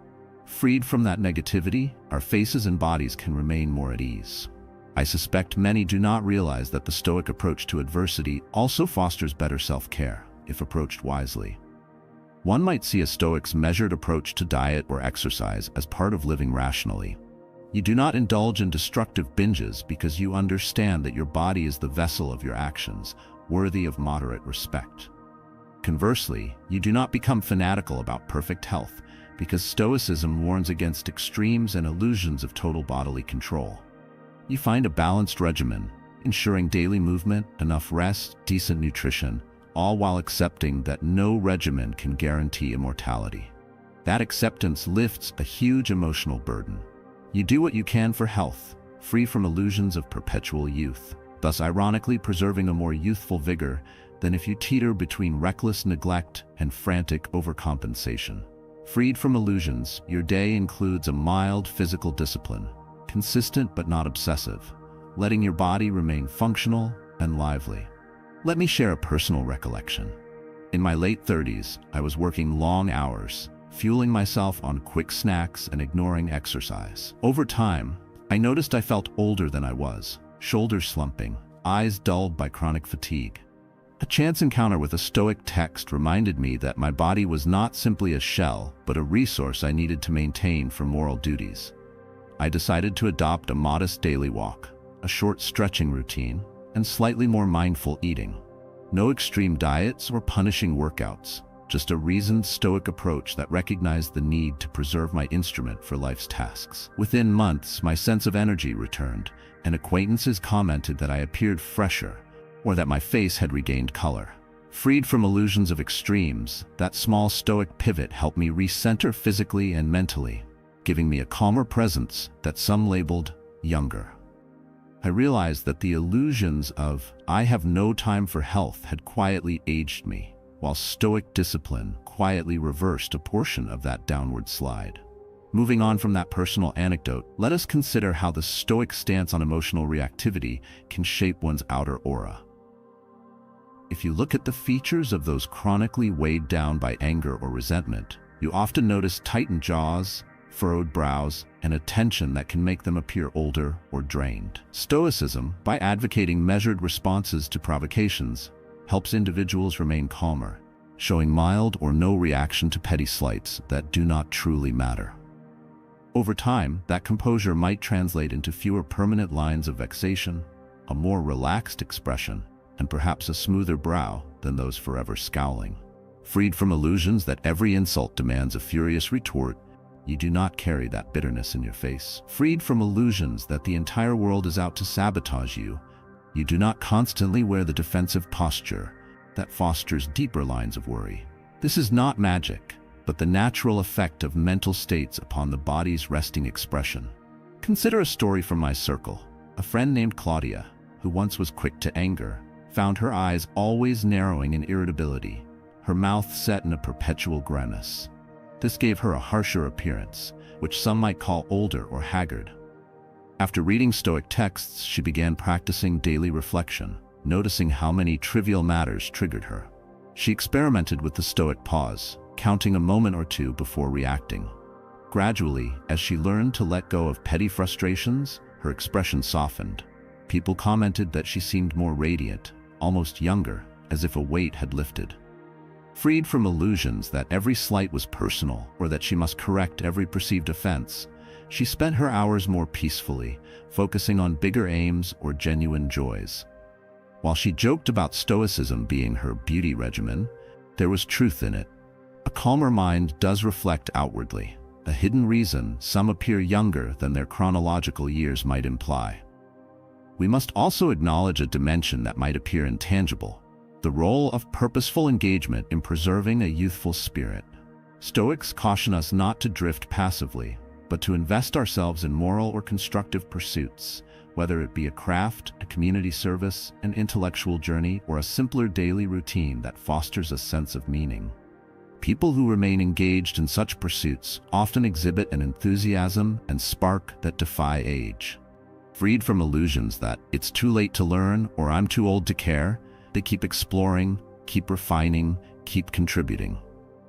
[SPEAKER 1] Freed from that negativity, our faces and bodies can remain more at ease. I suspect many do not realize that the Stoic approach to adversity also fosters better self-care, if approached wisely. One might see a Stoic's measured approach to diet or exercise as part of living rationally. You do not indulge in destructive binges because you understand that your body is the vessel of your actions, worthy of moderate respect. Conversely, you do not become fanatical about perfect health because Stoicism warns against extremes and illusions of total bodily control. You find a balanced regimen, ensuring daily movement, enough rest, decent nutrition, all while accepting that no regimen can guarantee immortality. That acceptance lifts a huge emotional burden. You do what you can for health, free from illusions of perpetual youth, thus ironically preserving a more youthful vigor than if you teeter between reckless neglect and frantic overcompensation. Freed from illusions, your day includes a mild physical discipline, consistent but not obsessive, letting your body remain functional and lively. Let me share a personal recollection. In my late 30s, I was working long hours, fueling myself on quick snacks and ignoring exercise. Over time, I noticed I felt older than I was, shoulders slumping, eyes dulled by chronic fatigue. A chance encounter with a Stoic text reminded me that my body was not simply a shell, but a resource I needed to maintain for moral duties. I decided to adopt a modest daily walk, a short stretching routine, and slightly more mindful eating. No extreme diets or punishing workouts, just a reasoned Stoic approach that recognized the need to preserve my instrument for life's tasks. Within months, my sense of energy returned, and acquaintances commented that I appeared fresher, or that my face had regained color. Freed from illusions of extremes, that small Stoic pivot helped me recenter physically and mentally, giving me a calmer presence that some labeled younger. I realized that the illusions of "I have no time for health" had quietly aged me, while Stoic discipline quietly reversed a portion of that downward slide. Moving on from that personal anecdote, let us consider how the Stoic stance on emotional reactivity can shape one's outer aura. If you look at the features of those chronically weighed down by anger or resentment, you often notice tightened jaws, furrowed brows, and a tension that can make them appear older or drained. Stoicism, by advocating measured responses to provocations, helps individuals remain calmer, showing mild or no reaction to petty slights that do not truly matter. Over time, that composure might translate into fewer permanent lines of vexation, a more relaxed expression, and perhaps a smoother brow than those forever scowling. Freed from illusions that every insult demands a furious retort, you do not carry that bitterness in your face. Freed from illusions that the entire world is out to sabotage you, you do not constantly wear the defensive posture that fosters deeper lines of worry. This is not magic, but the natural effect of mental states upon the body's resting expression. Consider a story from my circle. A friend named Claudia, who once was quick to anger, found her eyes always narrowing in irritability, her mouth set in a perpetual grimace. This gave her a harsher appearance, which some might call older or haggard. After reading Stoic texts, she began practicing daily reflection, noticing how many trivial matters triggered her. She experimented with the Stoic pause, counting a moment or two before reacting. Gradually, as she learned to let go of petty frustrations, her expression softened. People commented that she seemed more radiant, almost younger, as if a weight had lifted. Freed from illusions that every slight was personal or that she must correct every perceived offense, she spent her hours more peacefully, focusing on bigger aims or genuine joys. While she joked about Stoicism being her beauty regimen, there was truth in it. A calmer mind does reflect outwardly, a hidden reason some appear younger than their chronological years might imply. We must also acknowledge a dimension that might appear intangible: the role of purposeful engagement in preserving a youthful spirit. Stoics caution us not to drift passively, but to invest ourselves in moral or constructive pursuits, whether it be a craft, a community service, an intellectual journey, or a simpler daily routine that fosters a sense of meaning. People who remain engaged in such pursuits often exhibit an enthusiasm and spark that defy age. Freed from illusions that it's too late to learn or I'm too old to care, they keep exploring, keep refining, keep contributing.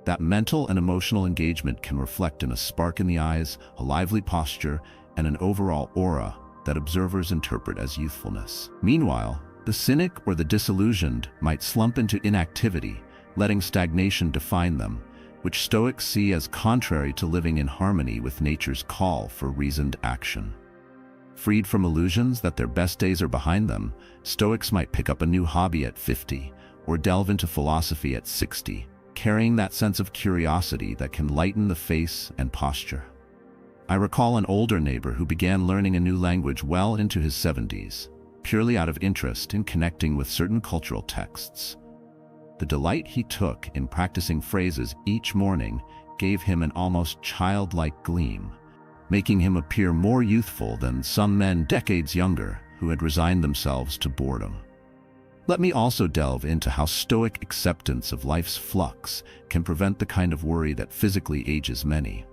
[SPEAKER 1] That mental and emotional engagement can reflect in a spark in the eyes, a lively posture, and an overall aura that observers interpret as youthfulness. Meanwhile, the cynic or the disillusioned might slump into inactivity, letting stagnation define them, which Stoics see as contrary to living in harmony with nature's call for reasoned action. Freed from illusions that their best days are behind them, Stoics might pick up a new hobby at 50 or delve into philosophy at 60, carrying that sense of curiosity that can lighten the face and posture. I recall an older neighbor who began learning a new language well into his 70s, purely out of interest in connecting with certain cultural texts. The delight he took in practicing phrases each morning gave him an almost childlike gleam, making him appear more youthful than some men decades younger who had resigned themselves to boredom. Let me also delve into how Stoic acceptance of life's flux can prevent the kind of worry that physically ages many.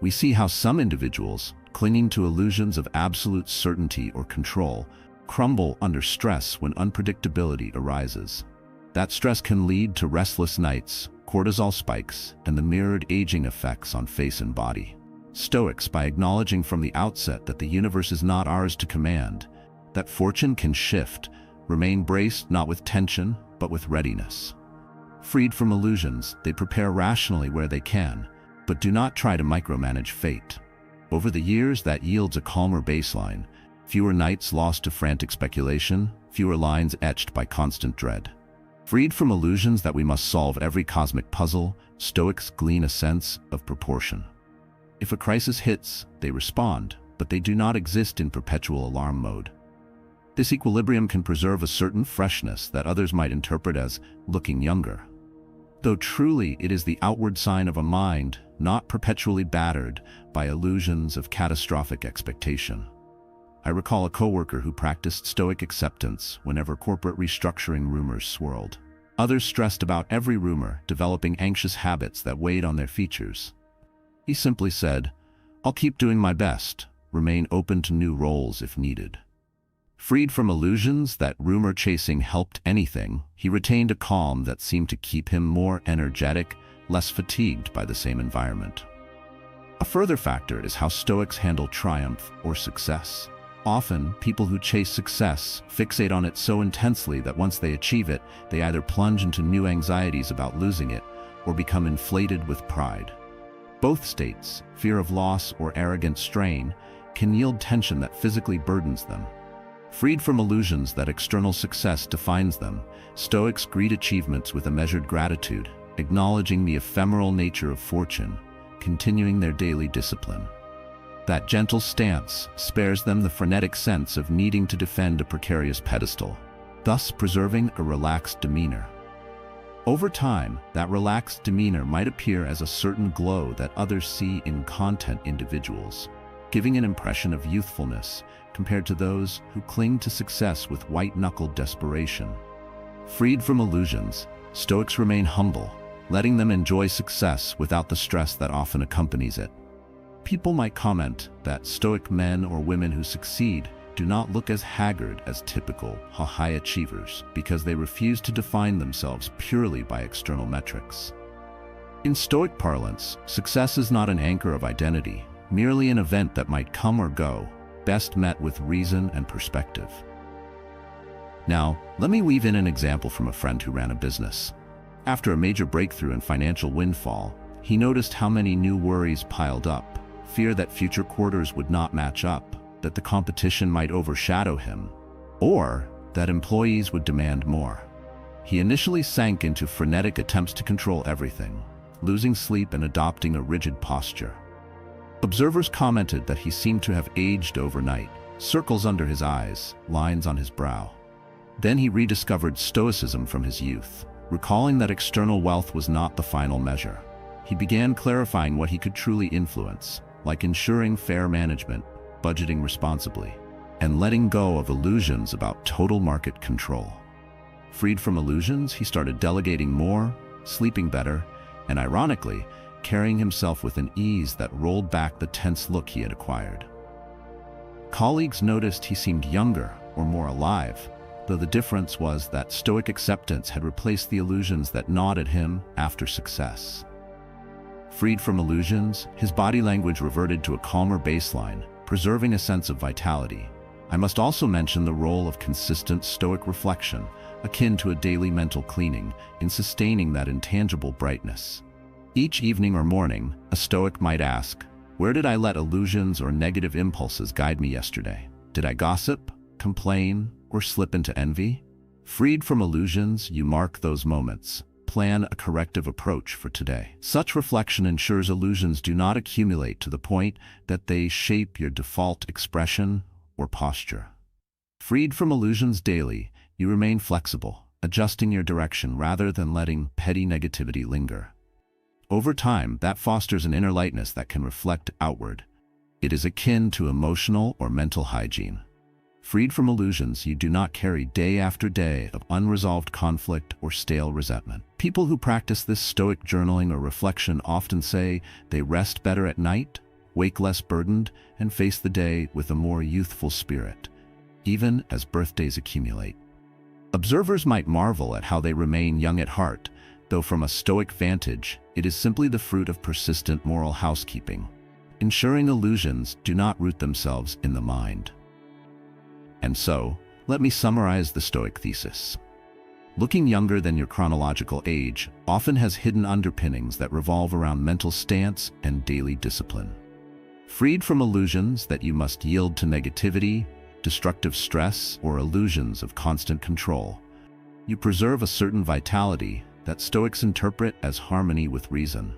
[SPEAKER 1] We see how some individuals, clinging to illusions of absolute certainty or control, crumble under stress when unpredictability arises. That stress can lead to restless nights, cortisol spikes, and the mirrored aging effects on face and body. Stoics, by acknowledging from the outset that the universe is not ours to command, that fortune can shift, remain braced not with tension, but with readiness. Freed from illusions, they prepare rationally where they can, but do not try to micromanage fate. Over the years, that yields a calmer baseline, fewer nights lost to frantic speculation, fewer lines etched by constant dread. Freed from illusions that we must solve every cosmic puzzle, Stoics glean a sense of proportion. If a crisis hits, they respond, but they do not exist in perpetual alarm mode. This equilibrium can preserve a certain freshness that others might interpret as looking younger, though truly it is the outward sign of a mind not perpetually battered by illusions of catastrophic expectation. I recall a coworker who practiced Stoic acceptance whenever corporate restructuring rumors swirled. Others stressed about every rumor, developing anxious habits that weighed on their features. He simply said, "I'll keep doing my best, remain open to new roles if needed." Freed from illusions that rumor chasing helped anything, he retained a calm that seemed to keep him more energetic, less fatigued by the same environment. A further factor is how Stoics handle triumph or success. Often, people who chase success fixate on it so intensely that once they achieve it, they either plunge into new anxieties about losing it or become inflated with pride. Both states, fear of loss or arrogant strain, can yield tension that physically burdens them. Freed from illusions that external success defines them, Stoics greet achievements with a measured gratitude, acknowledging the ephemeral nature of fortune, continuing their daily discipline. That gentle stance spares them the frenetic sense of needing to defend a precarious pedestal, thus preserving a relaxed demeanor. Over time, that relaxed demeanor might appear as a certain glow that others see in content individuals, giving an impression of youthfulness compared to those who cling to success with white-knuckled desperation. Freed from illusions, Stoics remain humble, letting them enjoy success without the stress that often accompanies it. People might comment that Stoic men or women who succeed do not look as haggard as typical high achievers because they refuse to define themselves purely by external metrics. In Stoic parlance, success is not an anchor of identity, merely an event that might come or go, best met with reason and perspective. Now, let me weave in an example from a friend who ran a business. After a major breakthrough and financial windfall, he noticed how many new worries piled up, fear that future quarters would not match up, that the competition might overshadow him, or that employees would demand more. He initially sank into frenetic attempts to control everything, losing sleep and adopting a rigid posture. Observers commented that he seemed to have aged overnight, circles under his eyes, lines on his brow. Then he rediscovered Stoicism from his youth, recalling that external wealth was not the final measure. He began clarifying what he could truly influence, like ensuring fair management, budgeting responsibly, and letting go of illusions about total market control. Freed from illusions, he started delegating more, sleeping better, and ironically, carrying himself with an ease that rolled back the tense look he had acquired. Colleagues noticed he seemed younger or more alive, though the difference was that Stoic acceptance had replaced the illusions that gnawed at him after success. Freed from illusions, his body language reverted to a calmer baseline, preserving a sense of vitality. I must also mention the role of consistent Stoic reflection, akin to a daily mental cleaning, in sustaining that intangible brightness. Each evening or morning, a Stoic might ask, "Where did I let illusions or negative impulses guide me yesterday? Did I gossip, complain, or slip into envy?" Freed from illusions, you mark those moments. Plan a corrective approach for today. Such reflection ensures illusions do not accumulate to the point that they shape your default expression or posture. Freed from illusions daily, you remain flexible, adjusting your direction rather than letting petty negativity linger. Over time, that fosters an inner lightness that can reflect outward. It is akin to emotional or mental hygiene. Freed from illusions, you do not carry day after day of unresolved conflict or stale resentment. People who practice this Stoic journaling or reflection often say they rest better at night, wake less burdened, and face the day with a more youthful spirit, even as birthdays accumulate. Observers might marvel at how they remain young at heart, though from a Stoic vantage, it is simply the fruit of persistent moral housekeeping, ensuring illusions do not root themselves in the mind. And so, let me summarize the Stoic thesis. Looking younger than your chronological age often has hidden underpinnings that revolve around mental stance and daily discipline. Freed from illusions that you must yield to negativity, destructive stress, or illusions of constant control, you preserve a certain vitality that Stoics interpret as harmony with reason.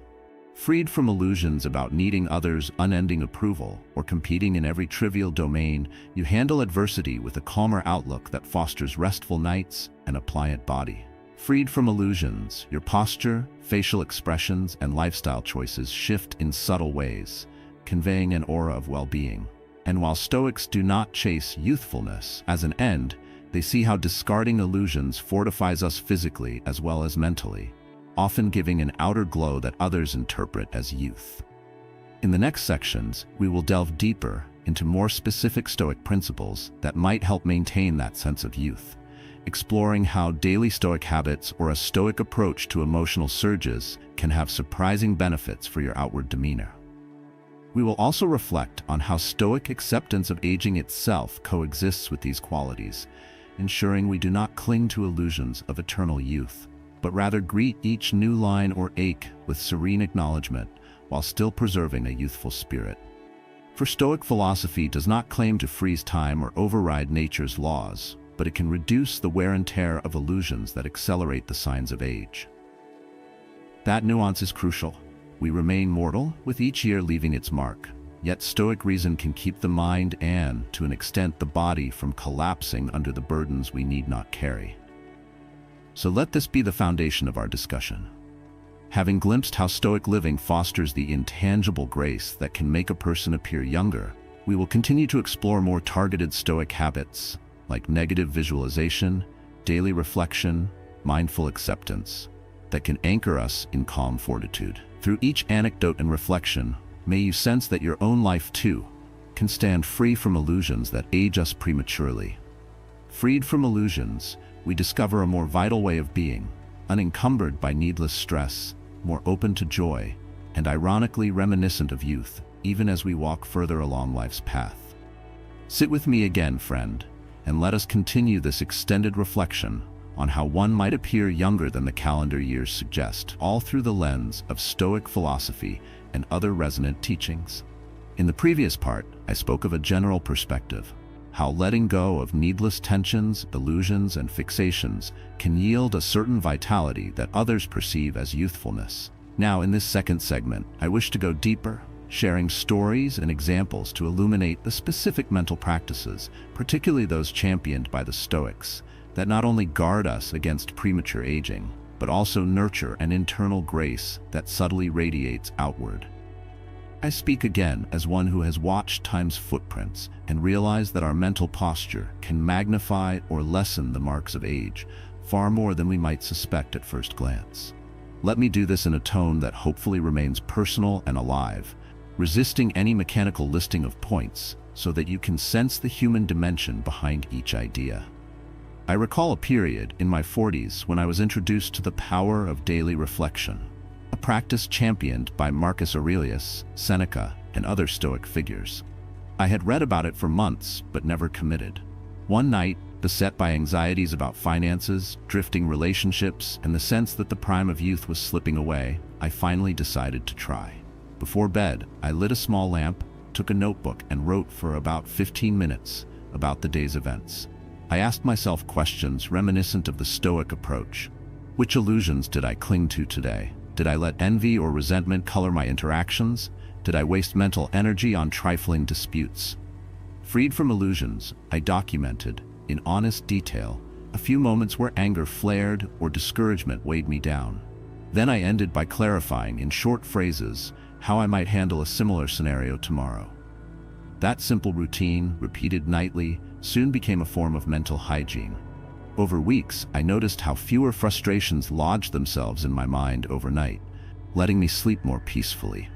[SPEAKER 1] Freed from illusions about needing others' unending approval or competing in every trivial domain, you handle adversity with a calmer outlook that fosters restful nights and a pliant body. Freed from illusions, your posture, facial expressions, and lifestyle choices shift in subtle ways, conveying an aura of well-being. And while Stoics do not chase youthfulness as an end, they see how discarding illusions fortifies us physically as well as mentally, often giving an outer glow that others interpret as youth. In the next sections, we will delve deeper into more specific Stoic principles that might help maintain that sense of youth, exploring how daily Stoic habits or a Stoic approach to emotional surges can have surprising benefits for your outward demeanor. We will also reflect on how Stoic acceptance of aging itself coexists with these qualities, ensuring we do not cling to illusions of eternal youth, but rather greet each new line or ache with serene acknowledgement while still preserving a youthful spirit. For Stoic philosophy does not claim to freeze time or override nature's laws, but it can reduce the wear and tear of illusions that accelerate the signs of age. That nuance is crucial. We remain mortal, with each year leaving its mark. Yet Stoic reason can keep the mind and, to an extent, the body from collapsing under the burdens we need not carry. So let this be the foundation of our discussion. Having glimpsed how Stoic living fosters the intangible grace that can make a person appear younger, we will continue to explore more targeted Stoic habits, like negative visualization, daily reflection, mindful acceptance, that can anchor us in calm fortitude. Through each anecdote and reflection, may you sense that your own life too, can stand free from illusions that age us prematurely. Freed from illusions, we discover a more vital way of being, unencumbered by needless stress, more open to joy, and ironically reminiscent of youth, even as we walk further along life's path. Sit with me again, friend, and let us continue this extended reflection on how one might appear younger than the calendar years suggest, all through the lens of Stoic philosophy and other resonant teachings. In the previous part, I spoke of a general perspective, how letting go of needless tensions, illusions, and fixations can yield a certain vitality that others perceive as youthfulness. Now, in this second segment, I wish to go deeper, sharing stories and examples to illuminate the specific mental practices, particularly those championed by the Stoics, that not only guard us against premature aging, but also nurture an internal grace that subtly radiates outward. I speak again as one who has watched time's footprints and realized that our mental posture can magnify or lessen the marks of age far more than we might suspect at first glance. Let me do this in a tone that hopefully remains personal and alive, resisting any mechanical listing of points so that you can sense the human dimension behind each idea. I recall a period in my 40s when I was introduced to the power of daily reflection, a practice championed by Marcus Aurelius, Seneca, and other Stoic figures. I had read about it for months, but never committed. One night, beset by anxieties about finances, drifting relationships, and the sense that the prime of youth was slipping away, I finally decided to try. Before bed, I lit a small lamp, took a notebook, and wrote for about 15 minutes about the day's events. I asked myself questions reminiscent of the Stoic approach. Which illusions did I cling to today? Did I let envy or resentment color my interactions? Did I waste mental energy on trifling disputes? Freed from illusions, I documented, in honest detail, a few moments where anger flared or discouragement weighed me down. Then I ended by clarifying in short phrases how I might handle a similar scenario tomorrow. That simple routine, repeated nightly, soon became a form of mental hygiene. Over weeks, I noticed how fewer frustrations lodged themselves in my mind overnight, letting me sleep more peacefully.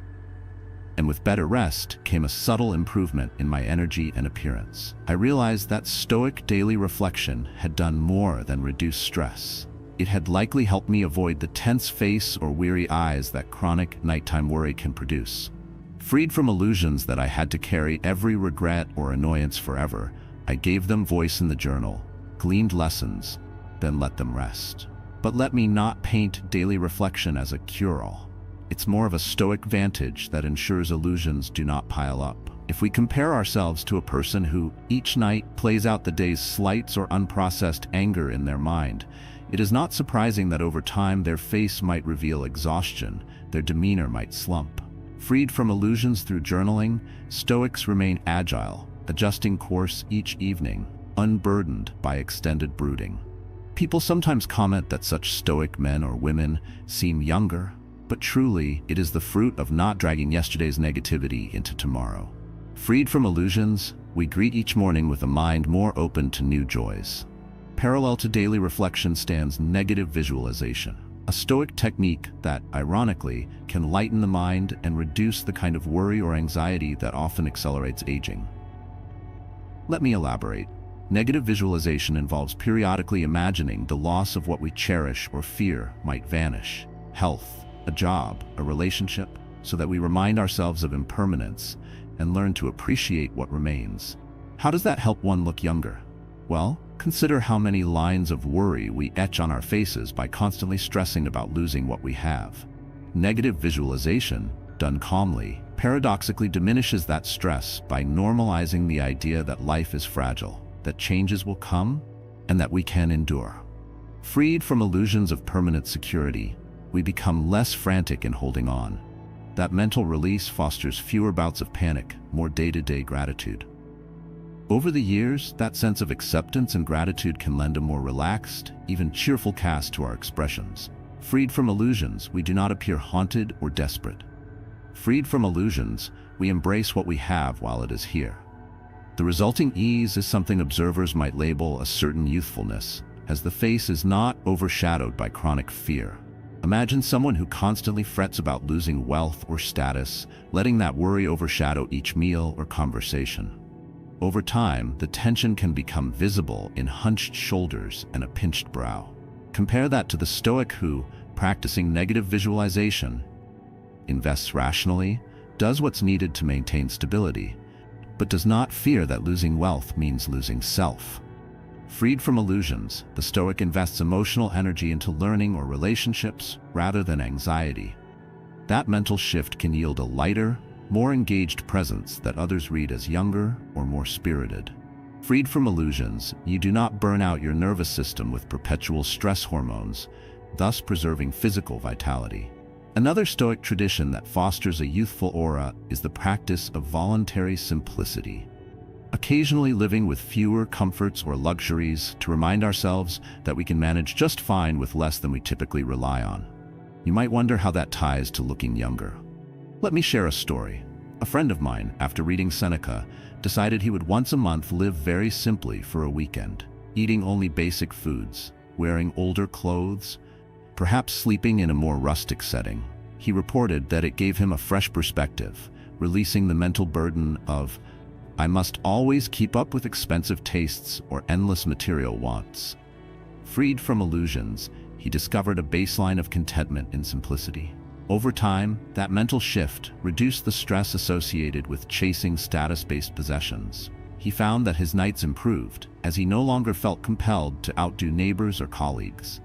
[SPEAKER 1] And with better rest came a subtle improvement in my energy and appearance. I realized that Stoic daily reflection had done more than reduce stress. It had likely helped me avoid the tense face or weary eyes that chronic nighttime worry can produce. Freed from illusions that I had to carry every regret or annoyance forever, I gave them voice in the journal, gleaned lessons, then let them rest. But let me not paint daily reflection as a cure-all. It's more of a Stoic vantage that ensures illusions do not pile up. If we compare ourselves to a person who, each night, plays out the day's slights or unprocessed anger in their mind, it is not surprising that over time their face might reveal exhaustion, their demeanor might slump. Freed from illusions through journaling, Stoics remain agile, adjusting course each evening, unburdened by extended brooding. People sometimes comment that such Stoic men or women seem younger, but truly, it is the fruit of not dragging yesterday's negativity into tomorrow. Freed from illusions, we greet each morning with a mind more open to new joys. Parallel to daily reflection stands negative visualization, a Stoic technique that, ironically, can lighten the mind and reduce the kind of worry or anxiety that often accelerates aging. Let me elaborate. Negative visualization involves periodically imagining the loss of what we cherish or fear might vanish. Health, a job, a relationship, so that we remind ourselves of impermanence and learn to appreciate what remains. How does that help one look younger? Well, consider how many lines of worry we etch on our faces by constantly stressing about losing what we have. Negative visualization, done calmly, paradoxically diminishes that stress by normalizing the idea that life is fragile, that changes will come, and that we can endure. Freed from illusions of permanent security, we become less frantic in holding on. That mental release fosters fewer bouts of panic, more day-to-day gratitude. Over the years, that sense of acceptance and gratitude can lend a more relaxed, even cheerful cast to our expressions. Freed from illusions, we do not appear haunted or desperate. Freed from illusions, we embrace what we have while it is here. The resulting ease is something observers might label a certain youthfulness, as the face is not overshadowed by chronic fear. Imagine someone who constantly frets about losing wealth or status, letting that worry overshadow each meal or conversation. Over time, the tension can become visible in hunched shoulders and a pinched brow. Compare that to the Stoic who, practicing negative visualization, invests rationally, does what's needed to maintain stability, but does not fear that losing wealth means losing self. Freed from illusions, the Stoic invests emotional energy into learning or relationships rather than anxiety. That mental shift can yield a lighter, more engaged presence that others read as younger or more spirited. Freed from illusions, you do not burn out your nervous system with perpetual stress hormones, thus preserving physical vitality. Another Stoic tradition that fosters a youthful aura is the practice of voluntary simplicity. Occasionally living with fewer comforts or luxuries to remind ourselves that we can manage just fine with less than we typically rely on. You might wonder how that ties to looking younger. Let me share a story. A friend of mine, after reading Seneca, decided he would once a month live very simply for a weekend, eating only basic foods, wearing older clothes, perhaps sleeping in a more rustic setting. He reported that it gave him a fresh perspective, releasing the mental burden of, "I must always keep up with expensive tastes or endless material wants." Freed from illusions, he discovered a baseline of contentment in simplicity. Over time, that mental shift reduced the stress associated with chasing status-based possessions. He found that his nights improved, as he no longer felt compelled to outdo neighbors or colleagues.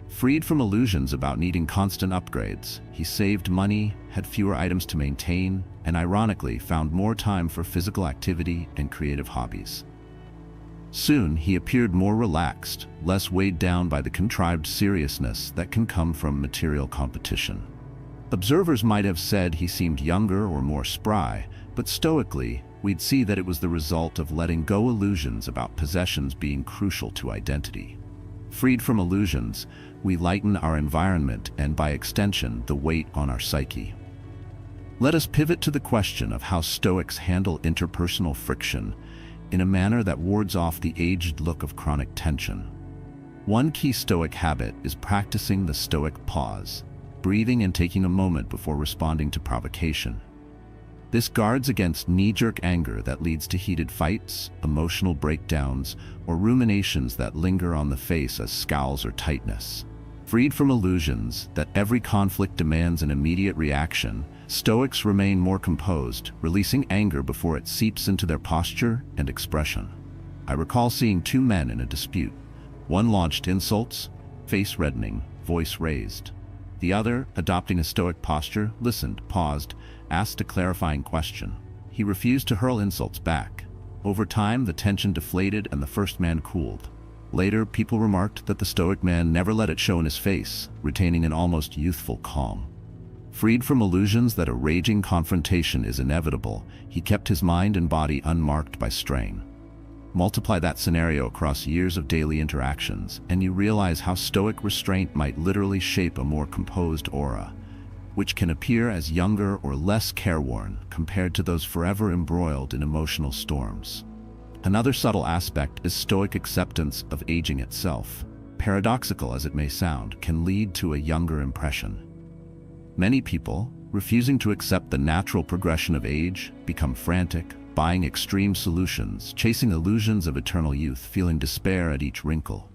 [SPEAKER 1] Freed from illusions about needing constant upgrades, he saved money, had fewer items to maintain, and ironically found more time for physical activity and creative hobbies. Soon, he appeared more relaxed, less weighed down by the contrived seriousness that can come from material competition. Observers might have said he seemed younger or more spry, but stoically, we'd see that it was the result of letting go illusions about possessions being crucial to identity. Freed from illusions, we lighten our environment and, by extension, the weight on our psyche. Let us pivot to the question of how Stoics handle interpersonal friction in a manner that wards off the aged look of chronic tension. One key Stoic habit is practicing the Stoic pause, breathing and taking a moment before responding to provocation. This guards against knee-jerk anger that leads to heated fights, emotional breakdowns, or ruminations that linger on the face as scowls or tightness. Freed from illusions that every conflict demands an immediate reaction, Stoics remain more composed, releasing anger before it seeps into their posture and expression. I recall seeing two men in a dispute. One launched insults, face reddening, voice raised. The other, adopting a Stoic posture, listened, paused, asked a clarifying question. He refused to hurl insults back. Over time, the tension deflated and the first man cooled. Later, people remarked that the Stoic man never let it show in his face, retaining an almost youthful calm. Freed from illusions that a raging confrontation is inevitable, he kept his mind and body unmarked by strain. Multiply that scenario across years of daily interactions, and you realize how Stoic restraint might literally shape a more composed aura, which can appear as younger or less careworn compared to those forever embroiled in emotional storms. Another subtle aspect is Stoic acceptance of aging itself. Paradoxical as it may sound, can lead to a younger impression. Many people, refusing to accept the natural progression of age, become frantic, buying extreme solutions, chasing illusions of eternal youth, feeling despair at each wrinkle.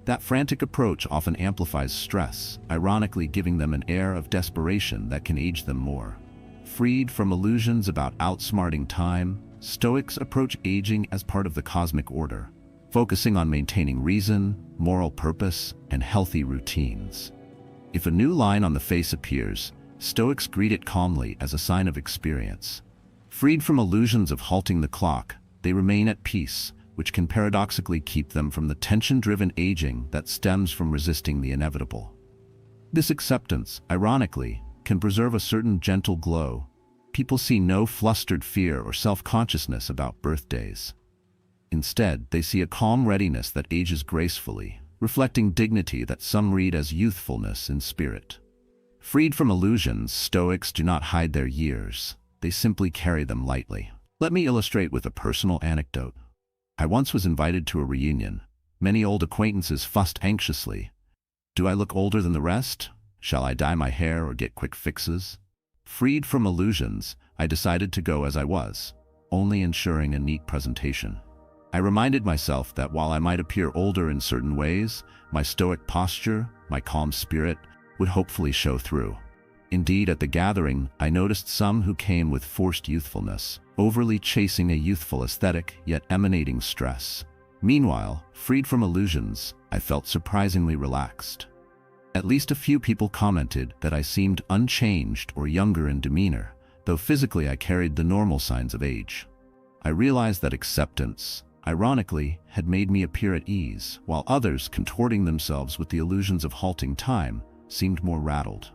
[SPEAKER 1] That frantic approach often amplifies stress, ironically giving them an air of desperation that can age them more. Freed from illusions about outsmarting time, Stoics approach aging as part of the cosmic order, focusing on maintaining reason, moral purpose, and healthy routines. If a new line on the face appears, Stoics greet it calmly as a sign of experience. Freed from illusions of halting the clock, they remain at peace, which can paradoxically keep them from the tension-driven aging that stems from resisting the inevitable. This acceptance, ironically, can preserve a certain gentle glow. People see no flustered fear or self-consciousness about birthdays. Instead, they see a calm readiness that ages gracefully, reflecting dignity that some read as youthfulness in spirit. Freed from illusions, Stoics do not hide their years. They simply carry them lightly. Let me illustrate with a personal anecdote. I once was invited to a reunion. Many old acquaintances fussed anxiously. "Do I look older than the rest? Shall I dye my hair or get quick fixes? Freed from illusions, I decided to go as I was, only ensuring a neat presentation. I reminded myself that while I might appear older in certain ways, my stoic posture, my calm spirit, would hopefully show through. Indeed, at the gathering, I noticed some who came with forced youthfulness, overly chasing a youthful aesthetic, yet emanating stress. Meanwhile, freed from illusions, I felt surprisingly relaxed. At least a few people commented that I seemed unchanged or younger in demeanor, though physically I carried the normal signs of age. I realized that acceptance, ironically, had made me appear at ease, while others, contorting themselves with the illusions of halting time, seemed more rattled.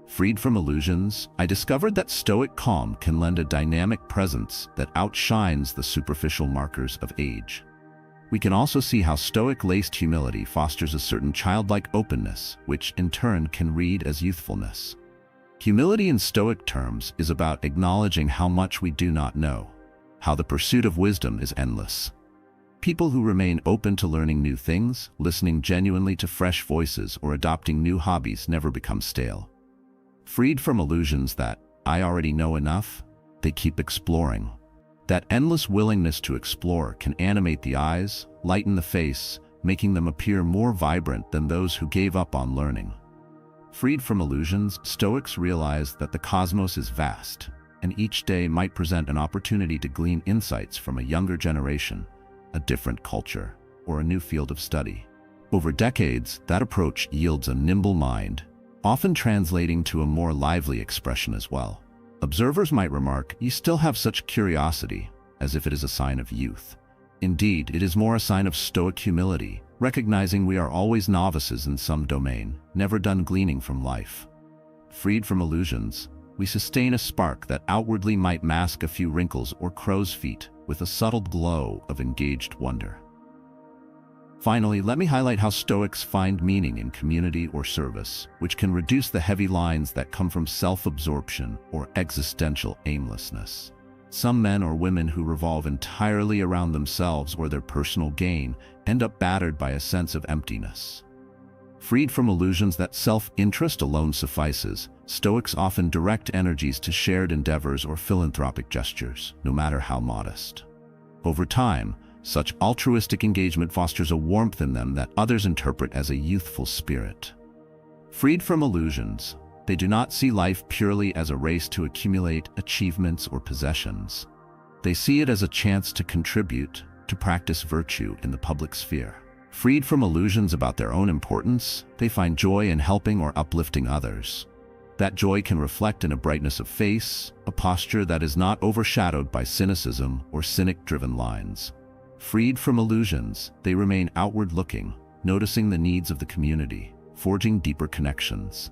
[SPEAKER 1] Freed from illusions, I discovered that stoic calm can lend a dynamic presence that outshines the superficial markers of age. We can also see how stoic-laced humility fosters a certain childlike openness, which in turn can read as youthfulness. Humility in stoic terms is about acknowledging how much we do not know, how the pursuit of wisdom is endless. People who remain open to learning new things, listening genuinely to fresh voices, or adopting new hobbies never become stale. Freed from illusions that, I already know enough, they keep exploring. That endless willingness to explore can animate the eyes, lighten the face, making them appear more vibrant than those who gave up on learning. Freed from illusions, Stoics realize that the cosmos is vast, and each day might present an opportunity to glean insights from a younger generation, a different culture, or a new field of study. Over decades, that approach yields a nimble mind, often translating to a more lively expression as well. Observers might remark, "You still have such curiosity," as if it is a sign of youth. Indeed, it is more a sign of stoic humility, recognizing we are always novices in some domain, never done gleaning from life. Freed from illusions, we sustain a spark that outwardly might mask a few wrinkles or crow's feet, with a subtle glow of engaged wonder. Finally, let me highlight how Stoics find meaning in community or service, which can reduce the heavy lines that come from self-absorption or existential aimlessness. Some men or women who revolve entirely around themselves or their personal gain end up battered by a sense of emptiness. Freed from illusions that self-interest alone suffices, Stoics often direct energies to shared endeavors or philanthropic gestures, no matter how modest. Over time, such altruistic engagement fosters a warmth in them that others interpret as a youthful spirit. Freed from illusions, they do not see life purely as a race to accumulate achievements or possessions. They see it as a chance to contribute, to practice virtue in the public sphere. Freed from illusions about their own importance, they find joy in helping or uplifting others. That joy can reflect in a brightness of face, a posture that is not overshadowed by cynicism or cynic-driven lines. Freed from illusions, they remain outward-looking, noticing the needs of the community, forging deeper connections.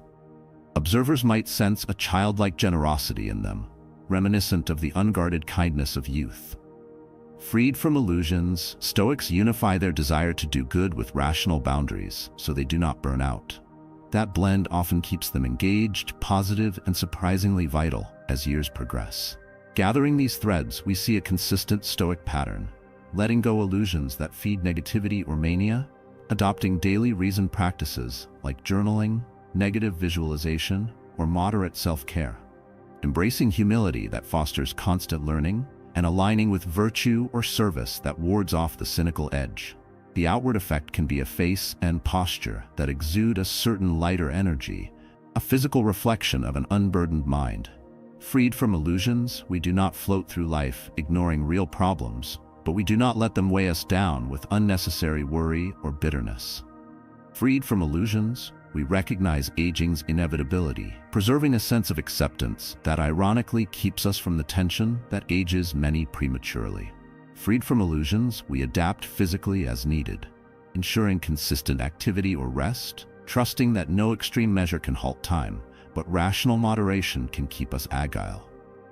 [SPEAKER 1] Observers might sense a childlike generosity in them, reminiscent of the unguarded kindness of youth. Freed from illusions, Stoics unify their desire to do good with rational boundaries, so they do not burn out. That blend often keeps them engaged, positive, and surprisingly vital as years progress. Gathering these threads, we see a consistent Stoic pattern: letting go illusions that feed negativity or mania, adopting daily reasoned practices like journaling, negative visualization, or moderate self-care, embracing humility that fosters constant learning, and aligning with virtue or service that wards off the cynical edge. The outward effect can be a face and posture that exude a certain lighter energy, a physical reflection of an unburdened mind. Freed from illusions, we do not float through life ignoring real problems, but we do not let them weigh us down with unnecessary worry or bitterness. Freed from illusions, we recognize aging's inevitability, preserving a sense of acceptance that ironically keeps us from the tension that ages many prematurely. Freed from illusions, we adapt physically as needed, ensuring consistent activity or rest, trusting that no extreme measure can halt time, but rational moderation can keep us agile.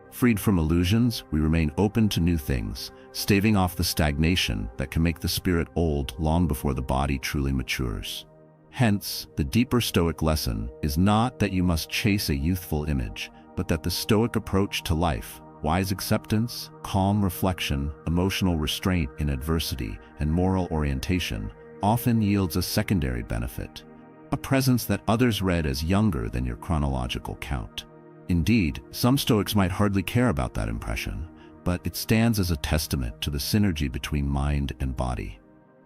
[SPEAKER 1] Freed from illusions, we remain open to new things, staving off the stagnation that can make the spirit old long before the body truly matures. Hence, the deeper Stoic lesson is not that you must chase a youthful image, but that the Stoic approach to life, wise acceptance, calm reflection, emotional restraint in adversity, and moral orientation, often yields a secondary benefit: a presence that others read as younger than your chronological count. Indeed, some Stoics might hardly care about that impression, but it stands as a testament to the synergy between mind and body.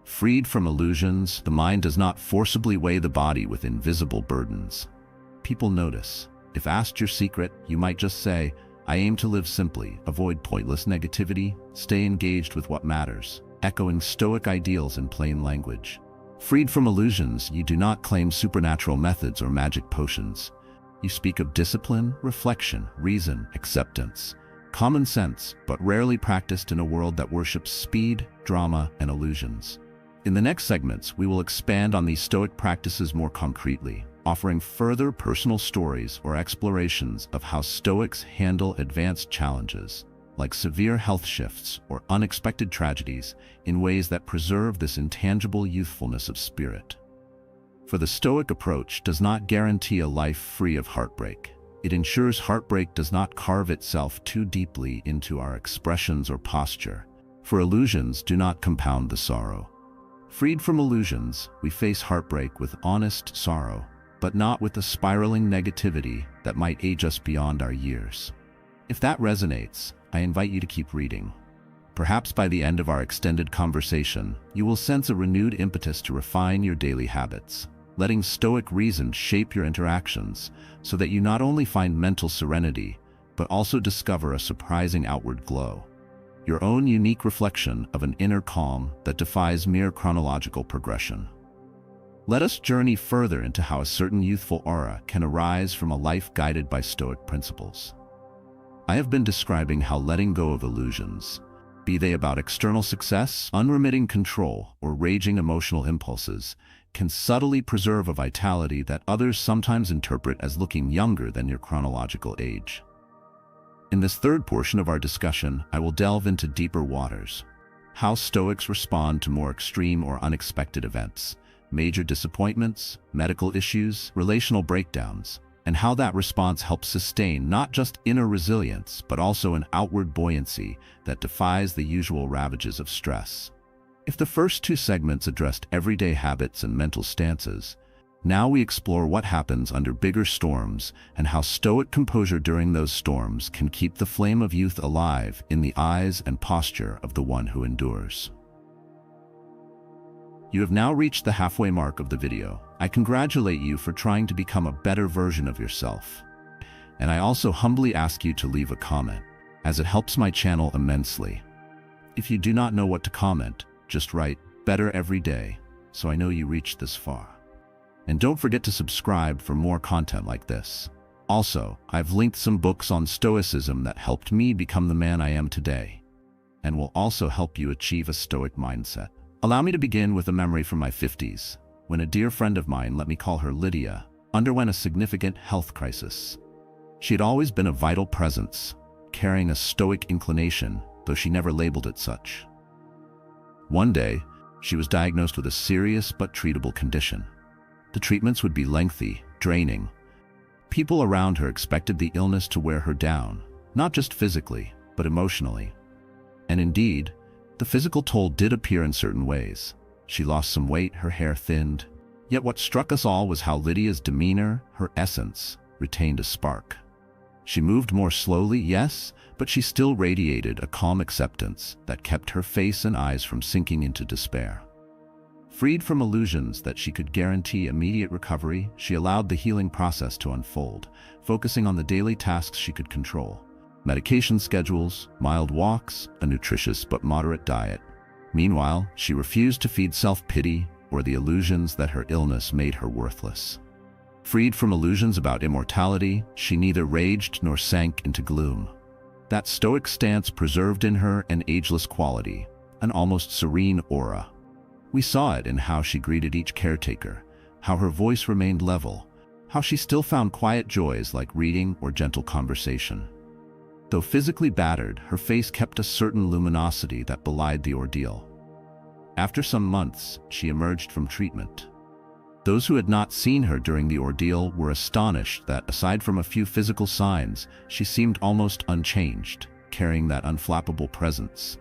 [SPEAKER 1] Freed from illusions, the mind does not forcibly weigh the body with invisible burdens. People notice. If asked your secret, you might just say, "I aim to live simply, avoid pointless negativity, stay engaged with what matters," echoing Stoic ideals in plain language. Freed from illusions, you do not claim supernatural methods or magic potions. You speak of discipline, reflection, reason, acceptance, common sense, but rarely practiced in a world that worships speed, drama, and illusions. In the next segments, we will expand on these Stoic practices more concretely, offering further personal stories or explorations of how Stoics handle advanced challenges, like severe health shifts or unexpected tragedies, in ways that preserve this intangible youthfulness of spirit. For the Stoic approach does not guarantee a life free of heartbreak. It ensures heartbreak does not carve itself too deeply into our expressions or posture, for illusions do not compound the sorrow. Freed from illusions, we face heartbreak with honest sorrow, but not with the spiraling negativity that might age us beyond our years. If that resonates, I invite you to keep reading. Perhaps by the end of our extended conversation, you will sense a renewed impetus to refine your daily habits, letting Stoic reason shape your interactions so that you not only find mental serenity, but also discover a surprising outward glow, your own unique reflection of an inner calm that defies mere chronological progression. Let us journey further into how a certain youthful aura can arise from a life guided by Stoic principles. I have been describing how letting go of illusions, be they about external success, unremitting control, or raging emotional impulses, can subtly preserve a vitality that others sometimes interpret as looking younger than your chronological age. In this third portion of our discussion, I will delve into deeper waters, how Stoics respond to more extreme or unexpected events, major disappointments, medical issues, relational breakdowns, and how that response helps sustain not just inner resilience, but also an outward buoyancy that defies the usual ravages of stress. If the first two segments addressed everyday habits and mental stances, now we explore what happens under bigger storms and how Stoic composure during those storms can keep the flame of youth alive in the eyes and posture of the one who endures. You have now reached the halfway mark of the video. I congratulate you for trying to become a better version of yourself. And I also humbly ask you to leave a comment, as it helps my channel immensely. If you do not know what to comment, just write "better every day," so I know you reached this far. And don't forget to subscribe for more content like this. Also, I've linked some books on Stoicism that helped me become the man I am today, and will also help you achieve a Stoic mindset. Allow me to begin with a memory from my 50s, when a dear friend of mine, let me call her Lydia, underwent a significant health crisis. She had always been a vital presence, carrying a Stoic inclination, though she never labeled it such. One day, she was diagnosed with a serious but treatable condition. The treatments would be lengthy, draining. People around her expected the illness to wear her down, not just physically, but emotionally. And indeed, the physical toll did appear in certain ways. She lost some weight, her hair thinned. Yet what struck us all was how Lydia's demeanor, her essence, retained a spark. She moved more slowly, yes, but she still radiated a calm acceptance that kept her face and eyes from sinking into despair. Freed from illusions that she could guarantee immediate recovery, she allowed the healing process to unfold, focusing on the daily tasks she could control: medication schedules, mild walks, a nutritious but moderate diet. Meanwhile, she refused to feed self-pity or the illusions that her illness made her worthless. Freed from illusions about immortality, she neither raged nor sank into gloom. That Stoic stance preserved in her an ageless quality, an almost serene aura. We saw it in how she greeted each caretaker, how her voice remained level, how she still found quiet joys like reading or gentle conversation. Though physically battered, her face kept a certain luminosity that belied the ordeal. After some months, she emerged from treatment. Those who had not seen her during the ordeal were astonished that, aside from a few physical signs, she seemed almost unchanged, carrying that unflappable presence.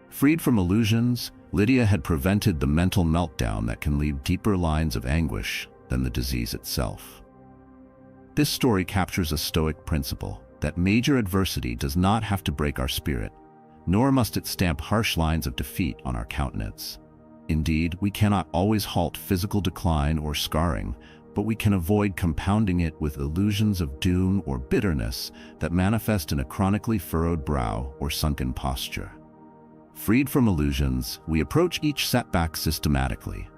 [SPEAKER 1] Freed from illusions, Lydia had prevented the mental meltdown that can leave deeper lines of anguish, than the disease itself. This story captures a Stoic principle that major adversity does not have to break our spirit, nor must it stamp harsh lines of defeat on our countenance. Indeed, we cannot always halt physical decline or scarring, but we can avoid compounding it with illusions of doom or bitterness that manifest in a chronically furrowed brow or sunken posture. Freed from illusions, we approach each setback systematically.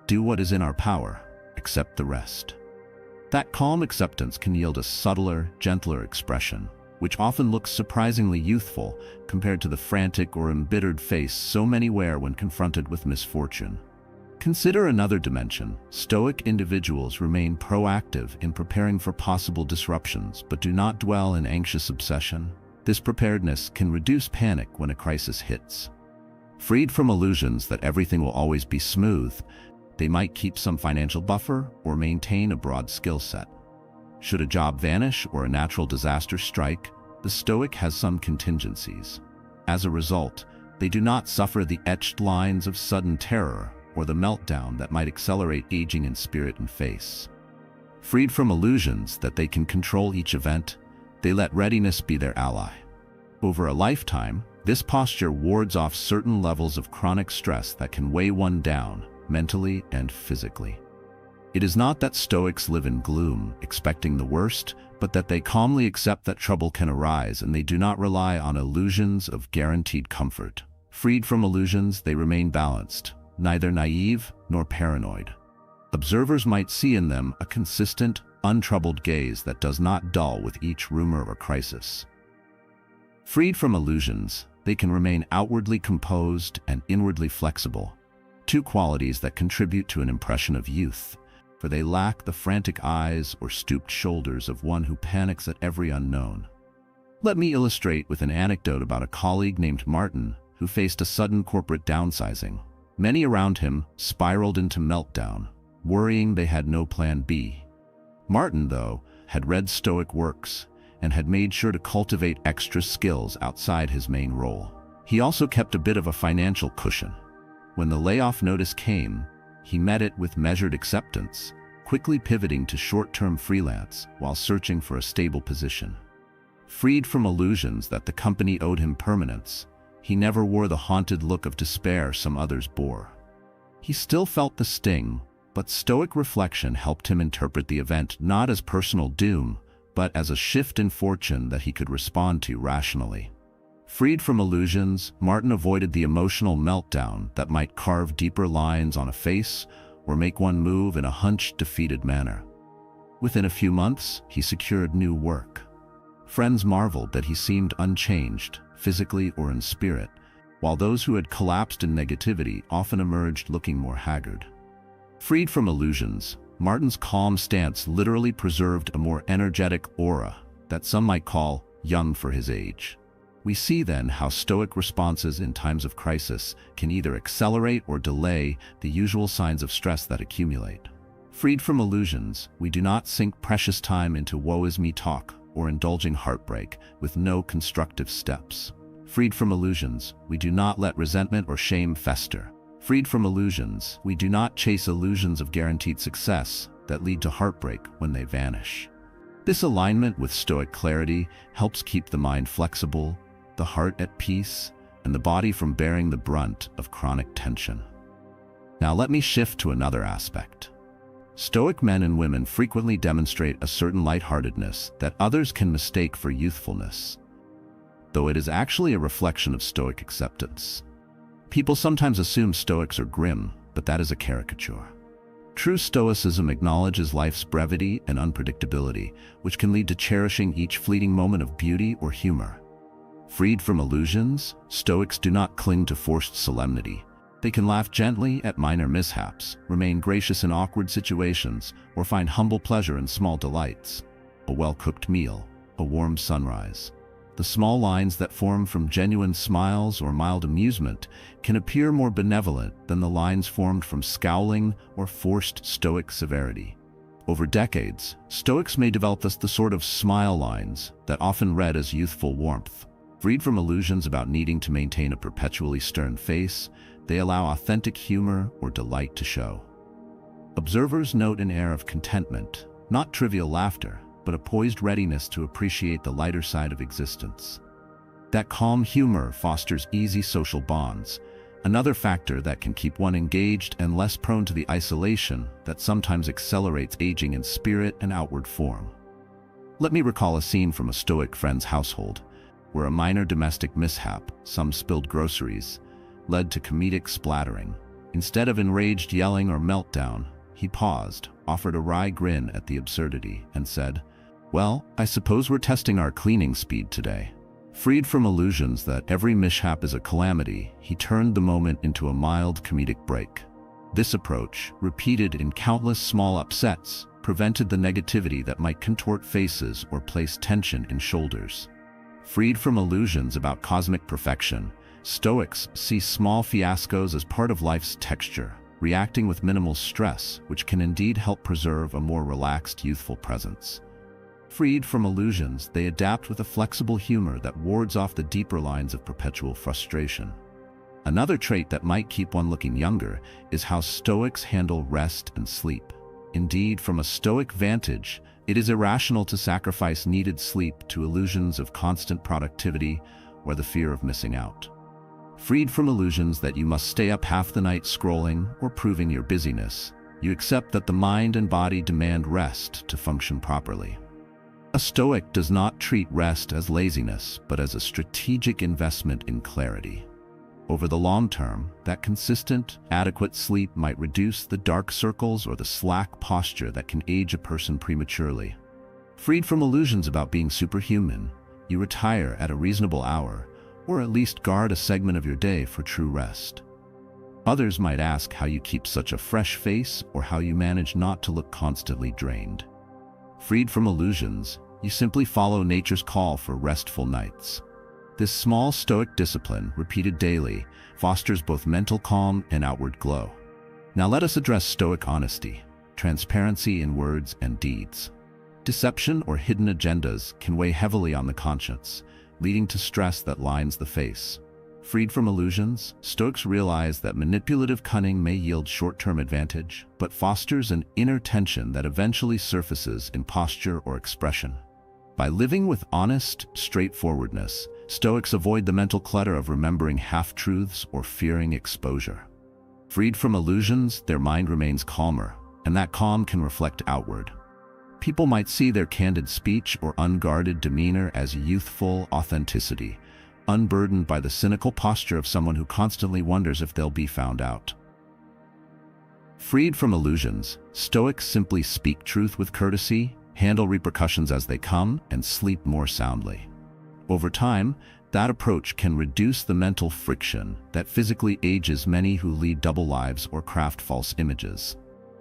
[SPEAKER 1] Do what is in our power, accept the rest. That calm acceptance can yield a subtler, gentler expression, which often looks surprisingly youthful compared to the frantic or embittered face so many wear when confronted with misfortune. Consider another dimension. Stoic individuals remain proactive in preparing for possible disruptions, but do not dwell in anxious obsession. This preparedness can reduce panic when a crisis hits. Freed from illusions that everything will always be smooth, they might keep some financial buffer or maintain a broad skill set. Should a job vanish or a natural disaster strike, the Stoic has some contingencies. As a result, they do not suffer the etched lines of sudden terror or the meltdown that might accelerate aging in spirit and face. Freed from illusions that they can control each event, they let readiness be their ally. Over a lifetime, this posture wards off certain levels of chronic stress that can weigh one down, mentally and physically. It is not that Stoics live in gloom, expecting the worst, but that they calmly accept that trouble can arise and they do not rely on illusions of guaranteed comfort. Freed from illusions, they remain balanced, neither naive nor paranoid. Observers might see in them a consistent, untroubled gaze that does not dull with each rumor or crisis. Freed from illusions, they can remain outwardly composed and inwardly flexible, two qualities that contribute to an impression of youth, for they lack the frantic eyes or stooped shoulders of one who panics at every unknown. Let me illustrate with an anecdote about a colleague named Martin who faced a sudden corporate downsizing. Many around him spiraled into meltdown, worrying they had no plan B. Martin, though, had read Stoic works and had made sure to cultivate extra skills outside his main role. He also kept a bit of a financial cushion. When the layoff notice came, he met it with measured acceptance, quickly pivoting to short-term freelance while searching for a stable position. Freed from illusions that the company owed him permanence, he never wore the haunted look of despair some others bore. He still felt the sting, but Stoic reflection helped him interpret the event not as personal doom, but as a shift in fortune that he could respond to rationally. Freed from illusions, Martin avoided the emotional meltdown that might carve deeper lines on a face or make one move in a hunched, defeated manner. Within a few months, he secured new work. Friends marveled that he seemed unchanged, physically or in spirit, while those who had collapsed in negativity often emerged looking more haggard. Freed from illusions, Martin's calm stance literally preserved a more energetic aura that some might call young for his age. We see then how Stoic responses in times of crisis can either accelerate or delay the usual signs of stress that accumulate. Freed from illusions, we do not sink precious time into woe is me talk or indulging heartbreak with no constructive steps. Freed from illusions, we do not let resentment or shame fester. Freed from illusions, we do not chase illusions of guaranteed success that lead to heartbreak when they vanish. This alignment with Stoic clarity helps keep the mind flexible, the heart at peace, and the body from bearing the brunt of chronic tension. Now let me shift to another aspect. Stoic men and women frequently demonstrate a certain lightheartedness that others can mistake for youthfulness, though it is actually a reflection of Stoic acceptance. People sometimes assume Stoics are grim, but that is a caricature. True Stoicism acknowledges life's brevity and unpredictability, which can lead to cherishing each fleeting moment of beauty or humor. Freed from illusions, Stoics do not cling to forced solemnity. They can laugh gently at minor mishaps, remain gracious in awkward situations, or find humble pleasure in small delights. A well-cooked meal, a warm sunrise. The small lines that form from genuine smiles or mild amusement can appear more benevolent than the lines formed from scowling or forced Stoic severity. Over decades, Stoics may develop the sort of smile lines that often read as youthful warmth. Freed from illusions about needing to maintain a perpetually stern face, they allow authentic humor or delight to show. Observers note an air of contentment, not trivial laughter, but a poised readiness to appreciate the lighter side of existence. That calm humor fosters easy social bonds, another factor that can keep one engaged and less prone to the isolation that sometimes accelerates aging in spirit and outward form. Let me recall a scene from a Stoic friend's household, where a minor domestic mishap, some spilled groceries, led to comedic splattering. Instead of enraged yelling or meltdown, he paused, offered a wry grin at the absurdity, and said, "Well, I suppose we're testing our cleaning speed today." Freed from illusions that every mishap is a calamity, he turned the moment into a mild comedic break. This approach, repeated in countless small upsets, prevented the negativity that might contort faces or place tension in shoulders. Freed from illusions about cosmic perfection, Stoics see small fiascos as part of life's texture, reacting with minimal stress, which can indeed help preserve a more relaxed, youthful presence. Freed from illusions, they adapt with a flexible humor that wards off the deeper lines of perpetual frustration. Another trait that might keep one looking younger is how Stoics handle rest and sleep. Indeed, from a Stoic vantage, it is irrational to sacrifice needed sleep to illusions of constant productivity or the fear of missing out. Freed from illusions that you must stay up half the night scrolling or proving your busyness, you accept that the mind and body demand rest to function properly. A Stoic does not treat rest as laziness, but as a strategic investment in clarity. Over the long term, that consistent, adequate sleep might reduce the dark circles or the slack posture that can age a person prematurely. Freed from illusions about being superhuman, you retire at a reasonable hour, or at least guard a segment of your day for true rest. Others might ask how you keep such a fresh face or how you manage not to look constantly drained. Freed from illusions, you simply follow nature's call for restful nights. This small Stoic discipline, repeated daily, fosters both mental calm and outward glow. Now let us address Stoic honesty, transparency in words and deeds. Deception or hidden agendas can weigh heavily on the conscience, leading to stress that lines the face. Freed from illusions, Stoics realize that manipulative cunning may yield short-term advantage, but fosters an inner tension that eventually surfaces in posture or expression. By living with honest straightforwardness, Stoics avoid the mental clutter of remembering half-truths or fearing exposure. Freed from illusions, their mind remains calmer, and that calm can reflect outward. People might see their candid speech or unguarded demeanor as youthful authenticity, unburdened by the cynical posture of someone who constantly wonders if they'll be found out. Freed from illusions, Stoics simply speak truth with courtesy, handle repercussions as they come, and sleep more soundly. Over time, that approach can reduce the mental friction that physically ages many who lead double lives or craft false images.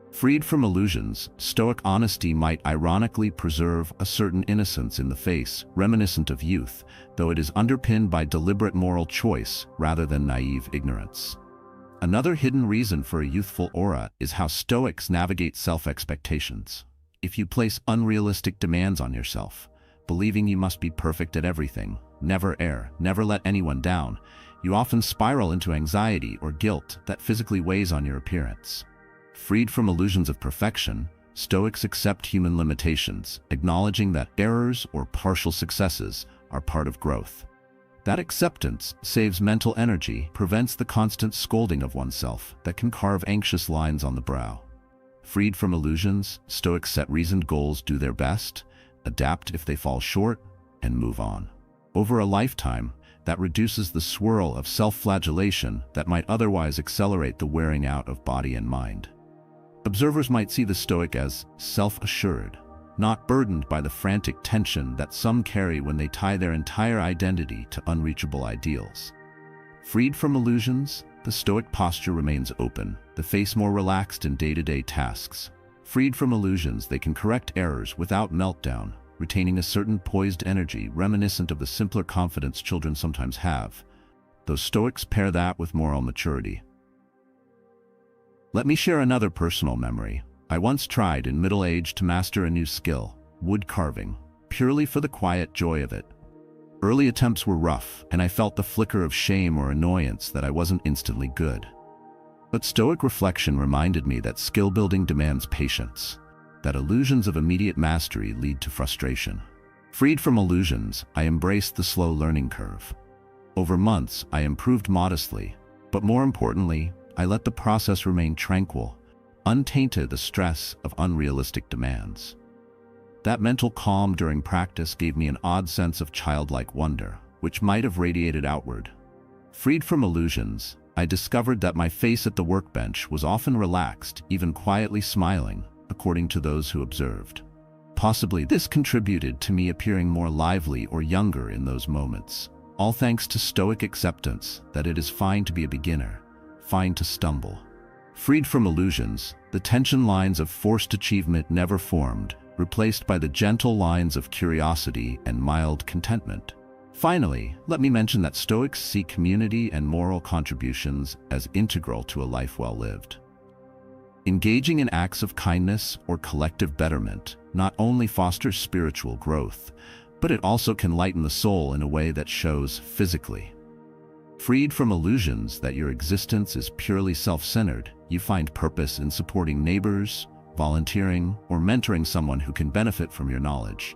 [SPEAKER 1] Freed from illusions, Stoic honesty might ironically preserve a certain innocence in the face, reminiscent of youth, though it is underpinned by deliberate moral choice rather than naive ignorance. Another hidden reason for a youthful aura is how Stoics navigate self-expectations. If you place unrealistic demands on yourself, believing you must be perfect at everything, never err, never let anyone down, you often spiral into anxiety or guilt that physically weighs on your appearance. Freed from illusions of perfection, Stoics accept human limitations, acknowledging that errors or partial successes are part of growth. That acceptance saves mental energy, prevents the constant scolding of oneself that can carve anxious lines on the brow. Freed from illusions, Stoics set reasoned goals, do their best, adapt if they fall short, and move on. Over a lifetime, that reduces the swirl of self-flagellation that might otherwise accelerate the wearing out of body and mind. Observers might see the Stoic as self-assured, not burdened by the frantic tension that some carry when they tie their entire identity to unreachable ideals. Freed from illusions, the Stoic posture remains open, the face more relaxed in day-to-day tasks. Freed from illusions, they can correct errors without meltdown, retaining a certain poised energy reminiscent of the simpler confidence children sometimes have, though Stoics pair that with moral maturity. Let me share another personal memory. I once tried in middle age to master a new skill, wood carving, purely for the quiet joy of it. Early attempts were rough, and I felt the flicker of shame or annoyance that I wasn't instantly good. But Stoic reflection reminded me that skill building demands patience, that illusions of immediate mastery lead to frustration. Freed from illusions, I embraced the slow learning curve. Over months, I improved modestly, but more importantly, I let the process remain tranquil, untainted the stress of unrealistic demands. That mental calm during practice gave me an odd sense of childlike wonder, which might have radiated outward. Freed from illusions, I discovered that my face at the workbench was often relaxed, even quietly smiling, according to those who observed. Possibly this contributed to me appearing more lively or younger in those moments, all thanks to Stoic acceptance that it is fine to be a beginner, fine to stumble. Freed from illusions, the tension lines of forced achievement never formed, replaced by the gentle lines of curiosity and mild contentment. Finally, let me mention that Stoics see community and moral contributions as integral to a life well lived. Engaging in acts of kindness or collective betterment not only fosters spiritual growth, but it also can lighten the soul in a way that shows physically. Freed from illusions that your existence is purely self-centered, you find purpose in supporting neighbors, volunteering, or mentoring someone who can benefit from your knowledge.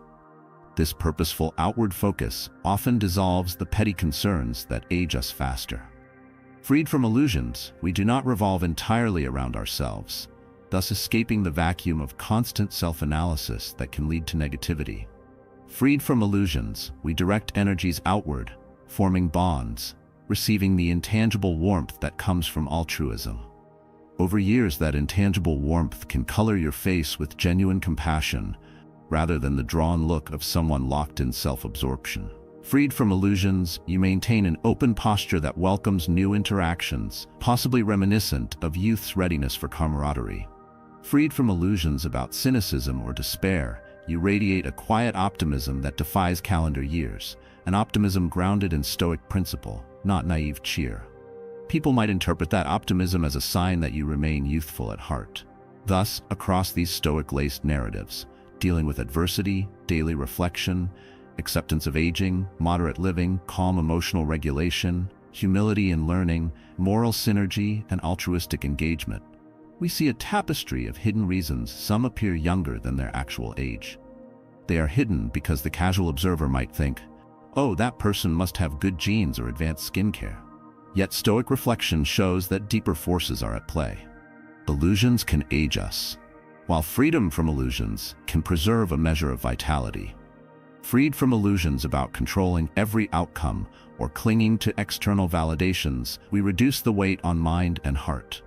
[SPEAKER 1] This purposeful outward focus often dissolves the petty concerns that age us faster. Freed from illusions, we do not revolve entirely around ourselves, thus escaping the vacuum of constant self-analysis that can lead to negativity. Freed from illusions, we direct energies outward, forming bonds, receiving the intangible warmth that comes from altruism. Over years, that intangible warmth can color your face with genuine compassion, rather than the drawn look of someone locked in self-absorption. Freed from illusions, you maintain an open posture that welcomes new interactions, possibly reminiscent of youth's readiness for camaraderie. Freed from illusions about cynicism or despair, you radiate a quiet optimism that defies calendar years, an optimism grounded in Stoic principle, not naive cheer. People might interpret that optimism as a sign that you remain youthful at heart. Thus, across these Stoic-laced narratives, dealing with adversity, daily reflection, acceptance of aging, moderate living, calm emotional regulation, humility in learning, moral synergy, and altruistic engagement, we see a tapestry of hidden reasons some appear younger than their actual age. They are hidden because the casual observer might think, "Oh, that person must have good genes or advanced skincare." Yet Stoic reflection shows that deeper forces are at play. Illusions can age us, while freedom from illusions can preserve a measure of vitality. Freed from illusions about controlling every outcome or clinging to external validations, we reduce the weight on mind and heart.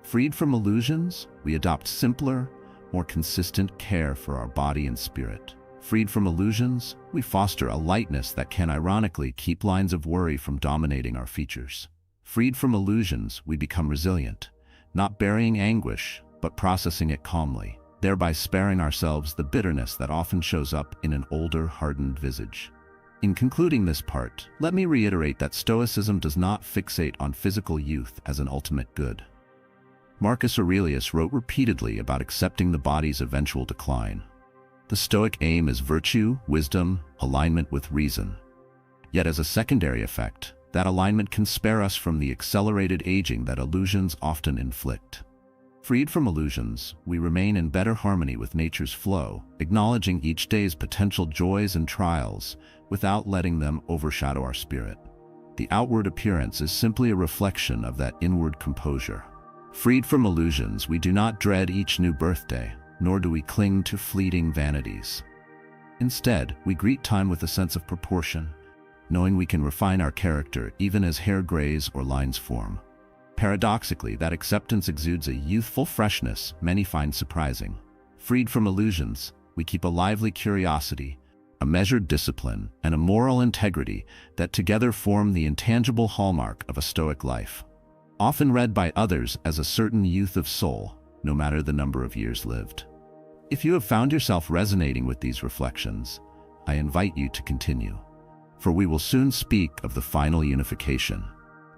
[SPEAKER 1] Freed from illusions, we adopt simpler, more consistent care for our body and spirit. Freed from illusions, we foster a lightness that can ironically keep lines of worry from dominating our features. Freed from illusions, we become resilient, not burying anguish, but processing it calmly, thereby sparing ourselves the bitterness that often shows up in an older, hardened visage. In concluding this part, let me reiterate that Stoicism does not fixate on physical youth as an ultimate good. Marcus Aurelius wrote repeatedly about accepting the body's eventual decline. The Stoic aim is virtue, wisdom, alignment with reason. Yet as a secondary effect, that alignment can spare us from the accelerated aging that illusions often inflict. Freed from illusions, we remain in better harmony with nature's flow, acknowledging each day's potential joys and trials without letting them overshadow our spirit. The outward appearance is simply a reflection of that inward composure. Freed from illusions, we do not dread each new birthday, nor do we cling to fleeting vanities. Instead, we greet time with a sense of proportion, knowing we can refine our character even as hair grays or lines form. Paradoxically, that acceptance exudes a youthful freshness many find surprising. Freed from illusions, we keep a lively curiosity, a measured discipline, and a moral integrity that together form the intangible hallmark of a Stoic life. Often read by others as a certain youth of soul, no matter the number of years lived. If you have found yourself resonating with these reflections, I invite you to continue, for we will soon speak of the final unification,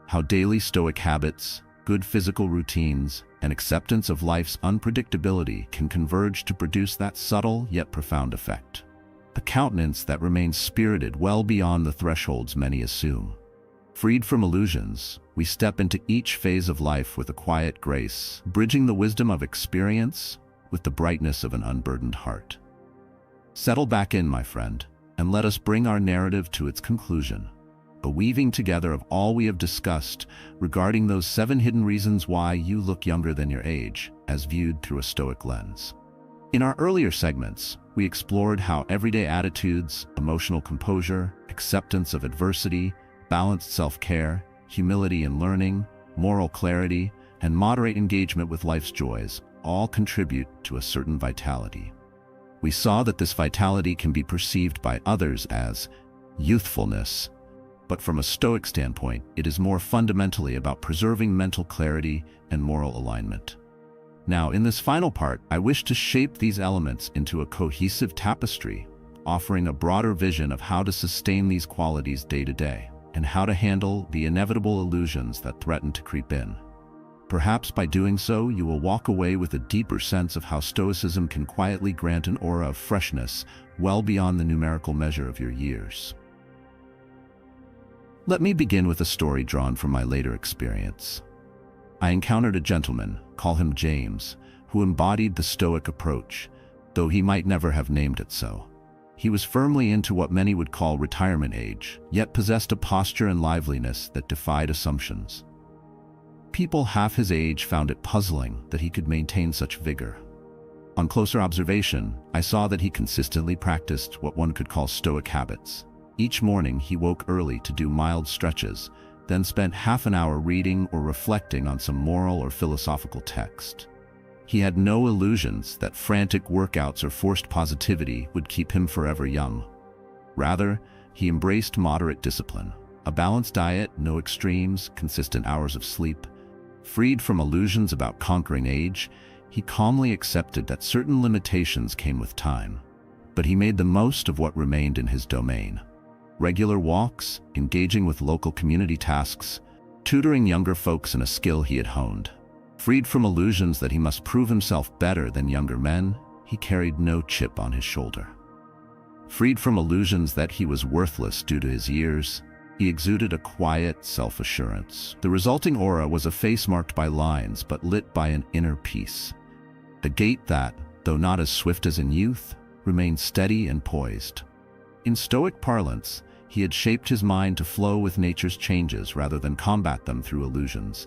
[SPEAKER 1] how daily Stoic habits, good physical routines, and acceptance of life's unpredictability can converge to produce that subtle yet profound effect, a countenance that remains spirited well beyond the thresholds many assume. Freed from illusions, we step into each phase of life with a quiet grace, bridging the wisdom of experience with the brightness of an unburdened heart. Settle back in, my friend, and let us bring our narrative to its conclusion, a weaving together of all we have discussed regarding those 7 hidden reasons why you look younger than your age, as viewed through a Stoic lens. In our earlier segments, we explored how everyday attitudes, emotional composure, acceptance of adversity, balanced self-care, humility in learning, moral clarity, and moderate engagement with life's joys all contribute to a certain vitality. We saw that this vitality can be perceived by others as youthfulness, but from a Stoic standpoint, it is more fundamentally about preserving mental clarity and moral alignment. Now, in this final part, I wish to shape these elements into a cohesive tapestry, offering a broader vision of how to sustain these qualities day to day, and how to handle the inevitable illusions that threaten to creep in. Perhaps by doing so, you will walk away with a deeper sense of how Stoicism can quietly grant an aura of freshness well beyond the numerical measure of your years. Let me begin with a story drawn from my later experience. I encountered a gentleman, call him James, who embodied the Stoic approach, though he might never have named it so. He was firmly into what many would call retirement age, yet possessed a posture and liveliness that defied assumptions. People half his age found it puzzling that he could maintain such vigor. On closer observation, I saw that he consistently practiced what one could call Stoic habits. Each morning he woke early to do mild stretches, then spent half an hour reading or reflecting on some moral or philosophical text. He had no illusions that frantic workouts or forced positivity would keep him forever young. Rather, he embraced moderate discipline, a balanced diet, no extremes, consistent hours of sleep. Freed from illusions about conquering age, he calmly accepted that certain limitations came with time, but he made the most of what remained in his domain. Regular walks, engaging with local community tasks, tutoring younger folks in a skill he had honed. Freed from illusions that he must prove himself better than younger men, he carried no chip on his shoulder. Freed from illusions that he was worthless due to his years, he exuded a quiet self-assurance. The resulting aura was a face marked by lines but lit by an inner peace. A gait that, though not as swift as in youth, remained steady and poised. In Stoic parlance, he had shaped his mind to flow with nature's changes rather than combat them through illusions.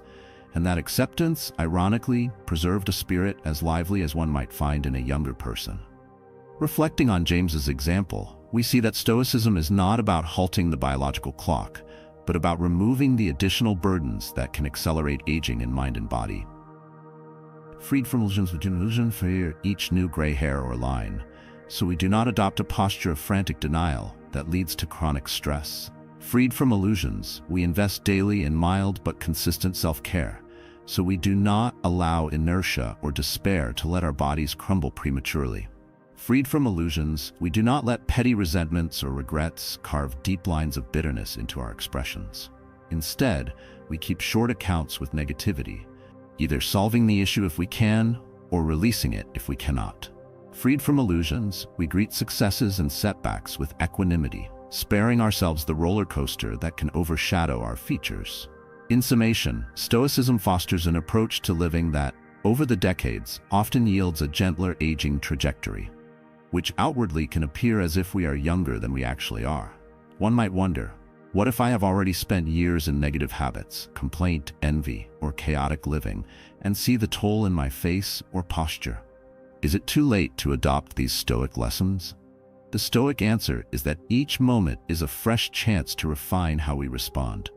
[SPEAKER 1] And that acceptance, ironically, preserved a spirit as lively as one might find in a younger person. Reflecting on James's example, we see that Stoicism is not about halting the biological clock, but about removing the additional burdens that can accelerate aging in mind and body. Freed from illusions, we do an illusion for each new gray hair or line, so we do not adopt a posture of frantic denial that leads to chronic stress. Freed from illusions, we invest daily in mild but consistent self-care, so we do not allow inertia or despair to let our bodies crumble prematurely. Freed from illusions, we do not let petty resentments or regrets carve deep lines of bitterness into our expressions. Instead, we keep short accounts with negativity, either solving the issue if we can or releasing it if we cannot. Freed from illusions, we greet successes and setbacks with equanimity, sparing ourselves the roller coaster that can overshadow our features. In summation, Stoicism fosters an approach to living that, over the decades, often yields a gentler aging trajectory, which outwardly can appear as if we are younger than we actually are. One might wonder, what if I have already spent years in negative habits, complaint, envy, or chaotic living, and see the toll in my face or posture? Is it too late to adopt these Stoic lessons? The Stoic answer is that each moment is a fresh chance to refine how we respond.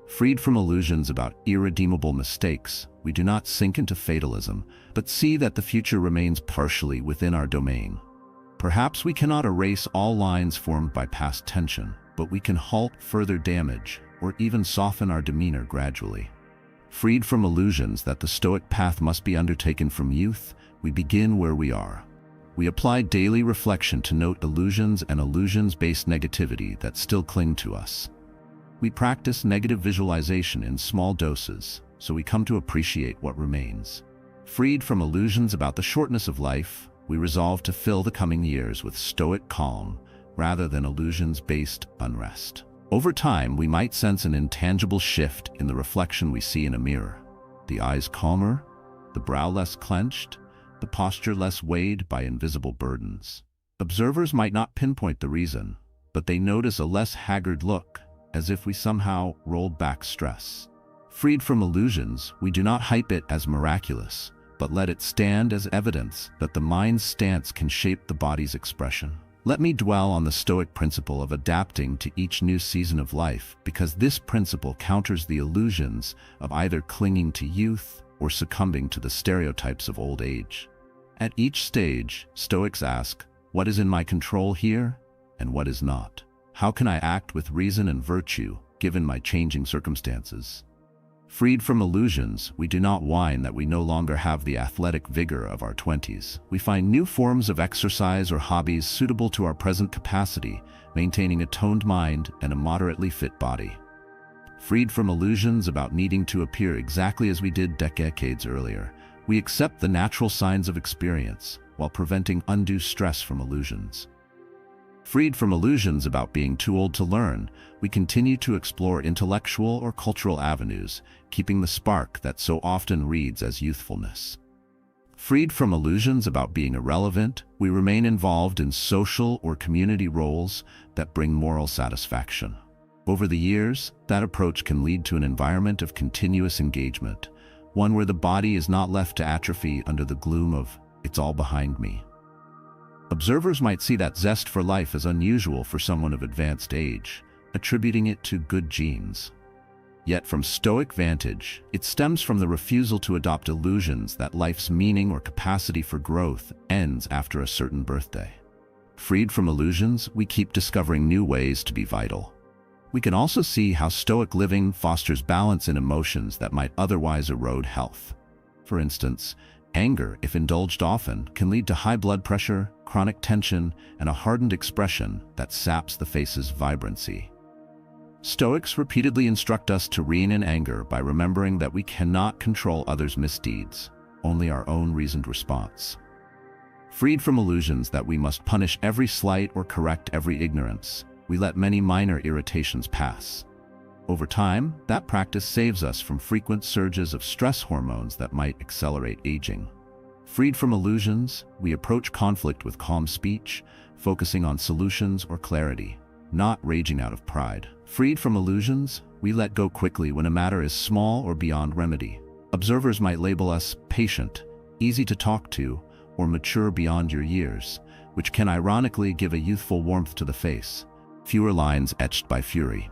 [SPEAKER 1] Freed from illusions about irredeemable mistakes, we do not sink into fatalism, but see that the future remains partially within our domain. Perhaps we cannot erase all lines formed by past tension, but we can halt further damage or even soften our demeanor gradually. Freed from illusions that the Stoic path must be undertaken from youth, we begin where we are. We apply daily reflection to note illusions and illusions-based negativity that still cling to us. We practice negative visualization in small doses, so we come to appreciate what remains. Freed from illusions about the shortness of life, we resolve to fill the coming years with Stoic calm rather than illusions-based unrest. Over time, we might sense an intangible shift in the reflection we see in a mirror. The eyes calmer, the brow less clenched, the posture less weighed by invisible burdens. Observers might not pinpoint the reason, but they notice a less haggard look, as if we somehow rolled back stress. Freed from illusions, we do not hype it as miraculous, but let it stand as evidence that the mind's stance can shape the body's expression. Let me dwell on the Stoic principle of adapting to each new season of life, because this principle counters the illusions of either clinging to youth or succumbing to the stereotypes of old age. At each stage, Stoics ask, what is in my control here, and what is not? How can I act with reason and virtue, given my changing circumstances? Freed from illusions, we do not whine that we no longer have the athletic vigor of our 20s. We find new forms of exercise or hobbies suitable to our present capacity, maintaining a toned mind and a moderately fit body. Freed from illusions about needing to appear exactly as we did decades earlier, we accept the natural signs of experience while preventing undue stress from illusions. Freed from illusions about being too old to learn, we continue to explore intellectual or cultural avenues, keeping the spark that so often reads as youthfulness. Freed from illusions about being irrelevant, we remain involved in social or community roles that bring moral satisfaction. Over the years, that approach can lead to an environment of continuous engagement, one where the body is not left to atrophy under the gloom of, "It's all behind me." Observers might see that zest for life as unusual for someone of advanced age, attributing it to good genes. Yet from Stoic vantage, it stems from the refusal to adopt illusions that life's meaning or capacity for growth ends after a certain birthday. Freed from illusions, we keep discovering new ways to be vital. We can also see how Stoic living fosters balance in emotions that might otherwise erode health. For instance, anger, if indulged often, can lead to high blood pressure, chronic tension, and a hardened expression that saps the face's vibrancy. Stoics repeatedly instruct us to rein in anger by remembering that we cannot control others' misdeeds, only our own reasoned response. Freed from illusions that we must punish every slight or correct every ignorance, we let many minor irritations pass. Over time, that practice saves us from frequent surges of stress hormones that might accelerate aging. Freed from illusions, we approach conflict with calm speech, focusing on solutions or clarity, not raging out of pride. Freed from illusions, we let go quickly when a matter is small or beyond remedy. Observers might label us patient, easy to talk to, or mature beyond your years, which can ironically give a youthful warmth to the face, fewer lines etched by fury.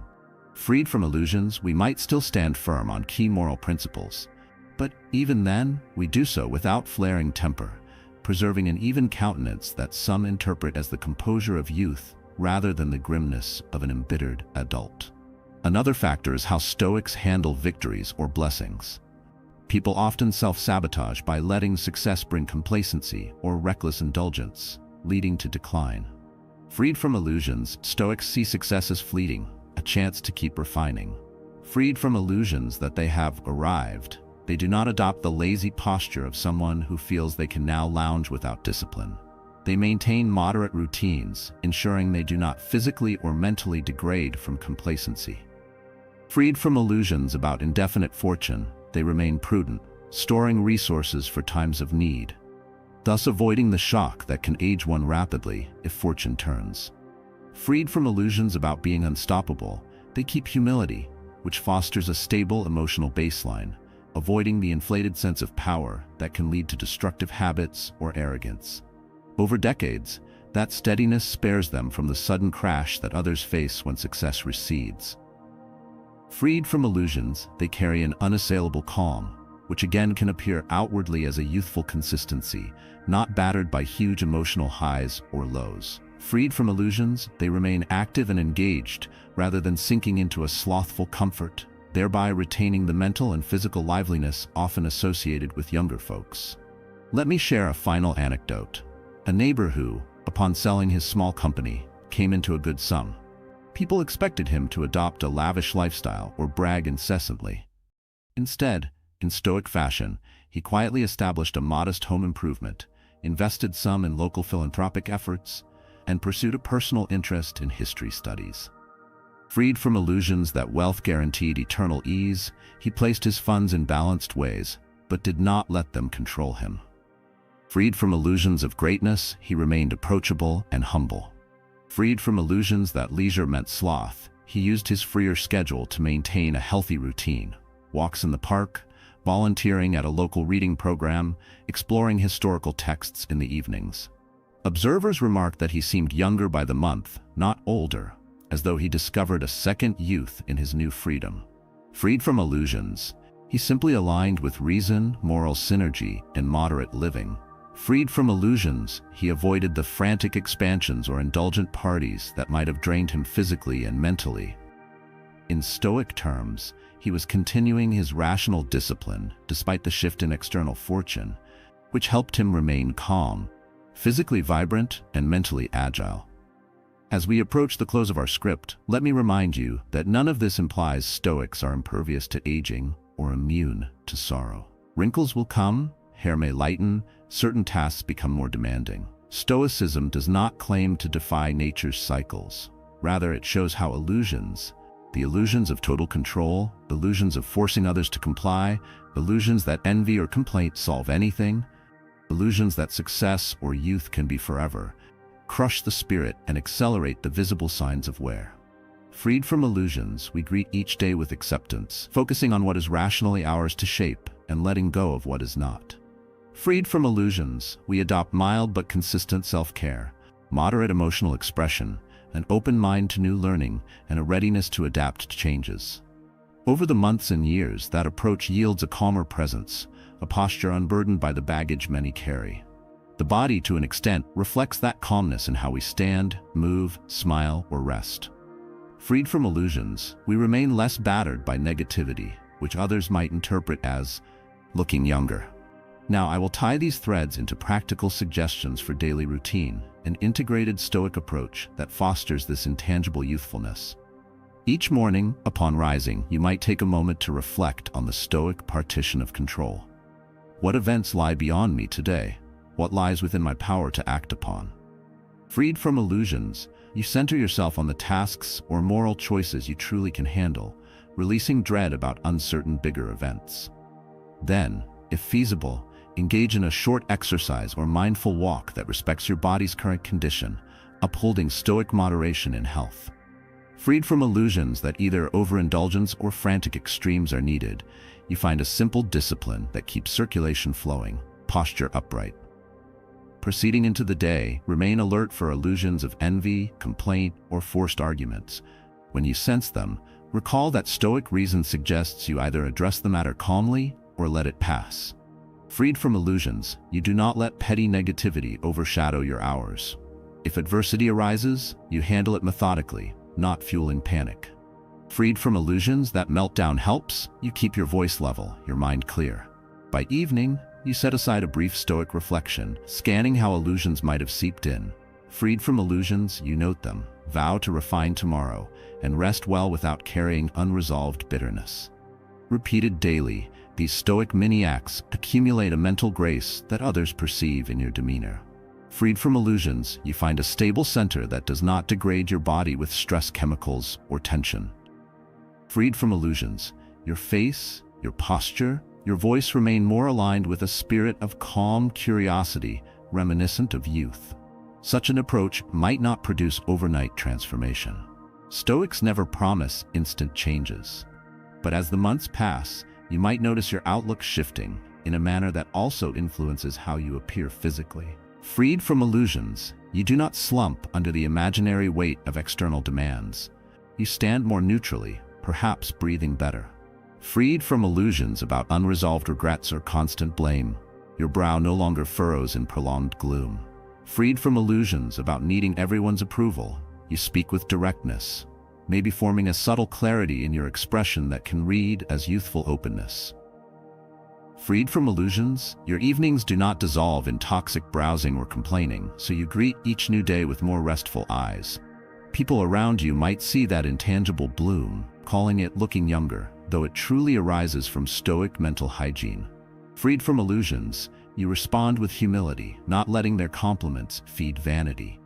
[SPEAKER 1] Freed from illusions, we might still stand firm on key moral principles, but even then, we do so without flaring temper, preserving an even countenance that some interpret as the composure of youth rather than the grimness of an embittered adult. Another factor is how Stoics handle victories or blessings. People often self-sabotage by letting success bring complacency or reckless indulgence, leading to decline. Freed from illusions, Stoics see success as fleeting, a chance to keep refining. Freed from illusions that they have arrived, they do not adopt the lazy posture of someone who feels they can now lounge without discipline. They maintain moderate routines, ensuring they do not physically or mentally degrade from complacency. Freed from illusions about indefinite fortune, they remain prudent, storing resources for times of need, thus avoiding the shock that can age one rapidly if fortune turns. Freed from illusions about being unstoppable, they keep humility, which fosters a stable emotional baseline, avoiding the inflated sense of power that can lead to destructive habits or arrogance. Over decades, that steadiness spares them from the sudden crash that others face when success recedes. Freed from illusions, they carry an unassailable calm, which again can appear outwardly as a youthful consistency, not battered by huge emotional highs or lows. Freed from illusions, they remain active and engaged, rather than sinking into a slothful comfort, thereby retaining the mental and physical liveliness often associated with younger folks. Let me share a final anecdote. A neighbor who, upon selling his small company, came into a good sum. People expected him to adopt a lavish lifestyle or brag incessantly. Instead, in Stoic fashion, he quietly established a modest home improvement, invested some in local philanthropic efforts, and pursued a personal interest in history studies. Freed from illusions that wealth guaranteed eternal ease, he placed his funds in balanced ways, but did not let them control him. Freed from illusions of greatness, he remained approachable and humble. Freed from illusions that leisure meant sloth, he used his freer schedule to maintain a healthy routine. Walks in the park, volunteering at a local reading program, exploring historical texts in the evenings. Observers remarked that he seemed younger by the month, not older, as though he discovered a second youth in his new freedom. Freed from illusions, he simply aligned with reason, moral synergy, and moderate living. Freed from illusions, he avoided the frantic expansions or indulgent parties that might have drained him physically and mentally. In Stoic terms, he was continuing his rational discipline despite the shift in external fortune, which helped him remain calm, physically vibrant, and mentally agile. As we approach the close of our script, let me remind you that none of this implies Stoics are impervious to aging or immune to sorrow. Wrinkles will come, hair may lighten, certain tasks become more demanding. Stoicism does not claim to defy nature's cycles. Rather, it shows how illusions, the illusions of total control, illusions of forcing others to comply, illusions that envy or complaint solve anything, illusions that success or youth can be forever, crush the spirit and accelerate the visible signs of wear. Freed from illusions, we greet each day with acceptance, focusing on what is rationally ours to shape and letting go of what is not. Freed from illusions, we adopt mild but consistent self-care, moderate emotional expression, an open mind to new learning, and a readiness to adapt to changes. Over the months and years, that approach yields a calmer presence, a posture unburdened by the baggage many carry. The body, to an extent, reflects that calmness in how we stand, move, smile, or rest. Freed from illusions, we remain less battered by negativity, which others might interpret as looking younger. Now, I will tie these threads into practical suggestions for daily routine, an integrated Stoic approach that fosters this intangible youthfulness. Each morning, upon rising, you might take a moment to reflect on the Stoic partition of control. What events lie beyond me today? What lies within my power to act upon? Freed from illusions, you center yourself on the tasks or moral choices you truly can handle, releasing dread about uncertain bigger events. Then, if feasible, engage in a short exercise or mindful walk that respects your body's current condition, upholding Stoic moderation in health. Freed from illusions that either overindulgence or frantic extremes are needed, you find a simple discipline that keeps circulation flowing, posture upright. Proceeding into the day, remain alert for illusions of envy, complaint, or forced arguments. When you sense them, recall that Stoic reason suggests you either address the matter calmly or let it pass. Freed from illusions, you do not let petty negativity overshadow your hours. If adversity arises, you handle it methodically, not fueling panic. Freed from illusions that meltdown helps, you keep your voice level, your mind clear. By evening, you set aside a brief Stoic reflection, scanning how illusions might have seeped in. Freed from illusions, you note them, vow to refine tomorrow, and rest well without carrying unresolved bitterness. Repeated daily, these Stoic mini-acts accumulate a mental grace that others perceive in your demeanor. Freed from illusions, you find a stable center that does not degrade your body with stress chemicals or tension. Freed from illusions, your face, your posture, your voice remain more aligned with a spirit of calm curiosity reminiscent of youth. Such an approach might not produce overnight transformation. Stoics never promise instant changes. But as the months pass, you might notice your outlook shifting in a manner that also influences how you appear physically. Freed from illusions, you do not slump under the imaginary weight of external demands. You stand more neutrally, perhaps breathing better. Freed from illusions about unresolved regrets or constant blame, your brow no longer furrows in prolonged gloom. Freed from illusions about needing everyone's approval, you speak with directness, maybe forming a subtle clarity in your expression that can read as youthful openness. Freed from illusions, your evenings do not dissolve in toxic browsing or complaining, so you greet each new day with more restful eyes. People around you might see that intangible bloom, calling it looking younger, though it truly arises from Stoic mental hygiene. Freed from illusions, you respond with humility, not letting their compliments feed vanity.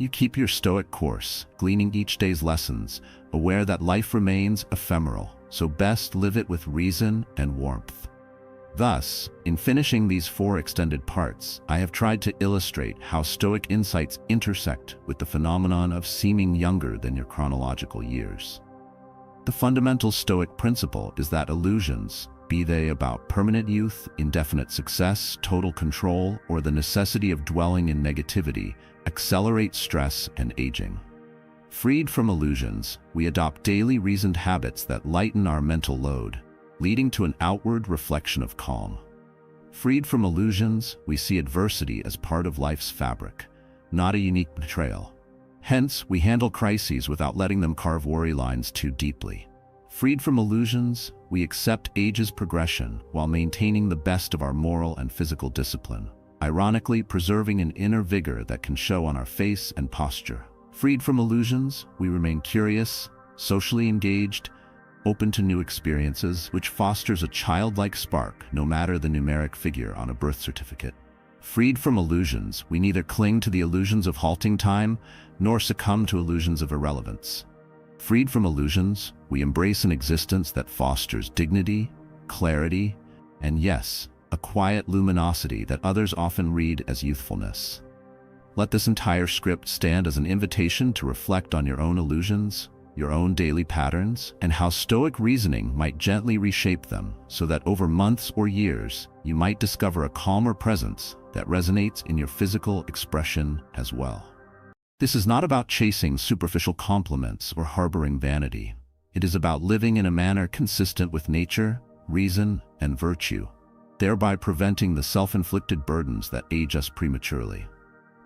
[SPEAKER 1] you keep your Stoic course, gleaning each day's lessons, aware that life remains ephemeral, so best live it with reason and warmth. Thus, in finishing these 4 extended parts, I have tried to illustrate how Stoic insights intersect with the phenomenon of seeming younger than your chronological years. The fundamental Stoic principle is that illusions, be they about permanent youth, indefinite success, total control, or the necessity of dwelling in negativity, accelerate stress and aging. Freed from illusions, we adopt daily reasoned habits that lighten our mental load, leading to an outward reflection of calm. Freed from illusions, we see adversity as part of life's fabric, not a unique betrayal. Hence, we handle crises without letting them carve worry lines too deeply. Freed from illusions, we accept age's progression while maintaining the best of our moral and physical discipline, ironically preserving an inner vigor that can show on our face and posture. Freed from illusions, we remain curious, socially engaged, open to new experiences, which fosters a childlike spark no matter the numeric figure on a birth certificate. Freed from illusions, we neither cling to the illusions of halting time nor succumb to illusions of irrelevance. Freed from illusions, we embrace an existence that fosters dignity, clarity, and yes, a quiet luminosity that others often read as youthfulness. Let this entire script stand as an invitation to reflect on your own illusions, your own daily patterns, and how Stoic reasoning might gently reshape them so that over months or years, you might discover a calmer presence that resonates in your physical expression as well. This is not about chasing superficial compliments or harboring vanity. It is about living in a manner consistent with nature, reason, and virtue, thereby preventing the self-inflicted burdens that age us prematurely.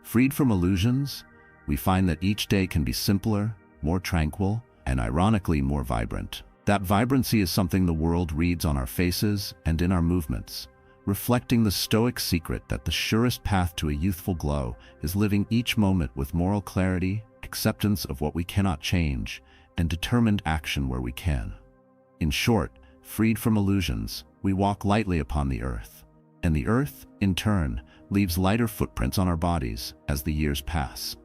[SPEAKER 1] Freed from illusions, we find that each day can be simpler, more tranquil, and ironically more vibrant. That vibrancy is something the world reads on our faces and in our movements, reflecting the Stoic secret that the surest path to a youthful glow is living each moment with moral clarity, acceptance of what we cannot change, and determined action where we can. In short, freed from illusions, we walk lightly upon the earth, and the earth, in turn, leaves lighter footprints on our bodies as the years pass.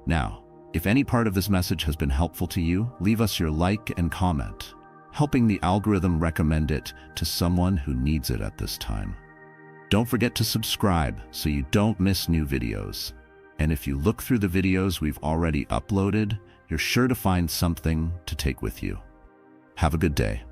[SPEAKER 1] Now, if any part of this message has been helpful to you, leave us your like and comment, helping the algorithm recommend it to someone who needs it at this time. Don't forget to subscribe so you don't miss new videos. And if you look through the videos we've already uploaded, you're sure to find something to take with you. Have a good day.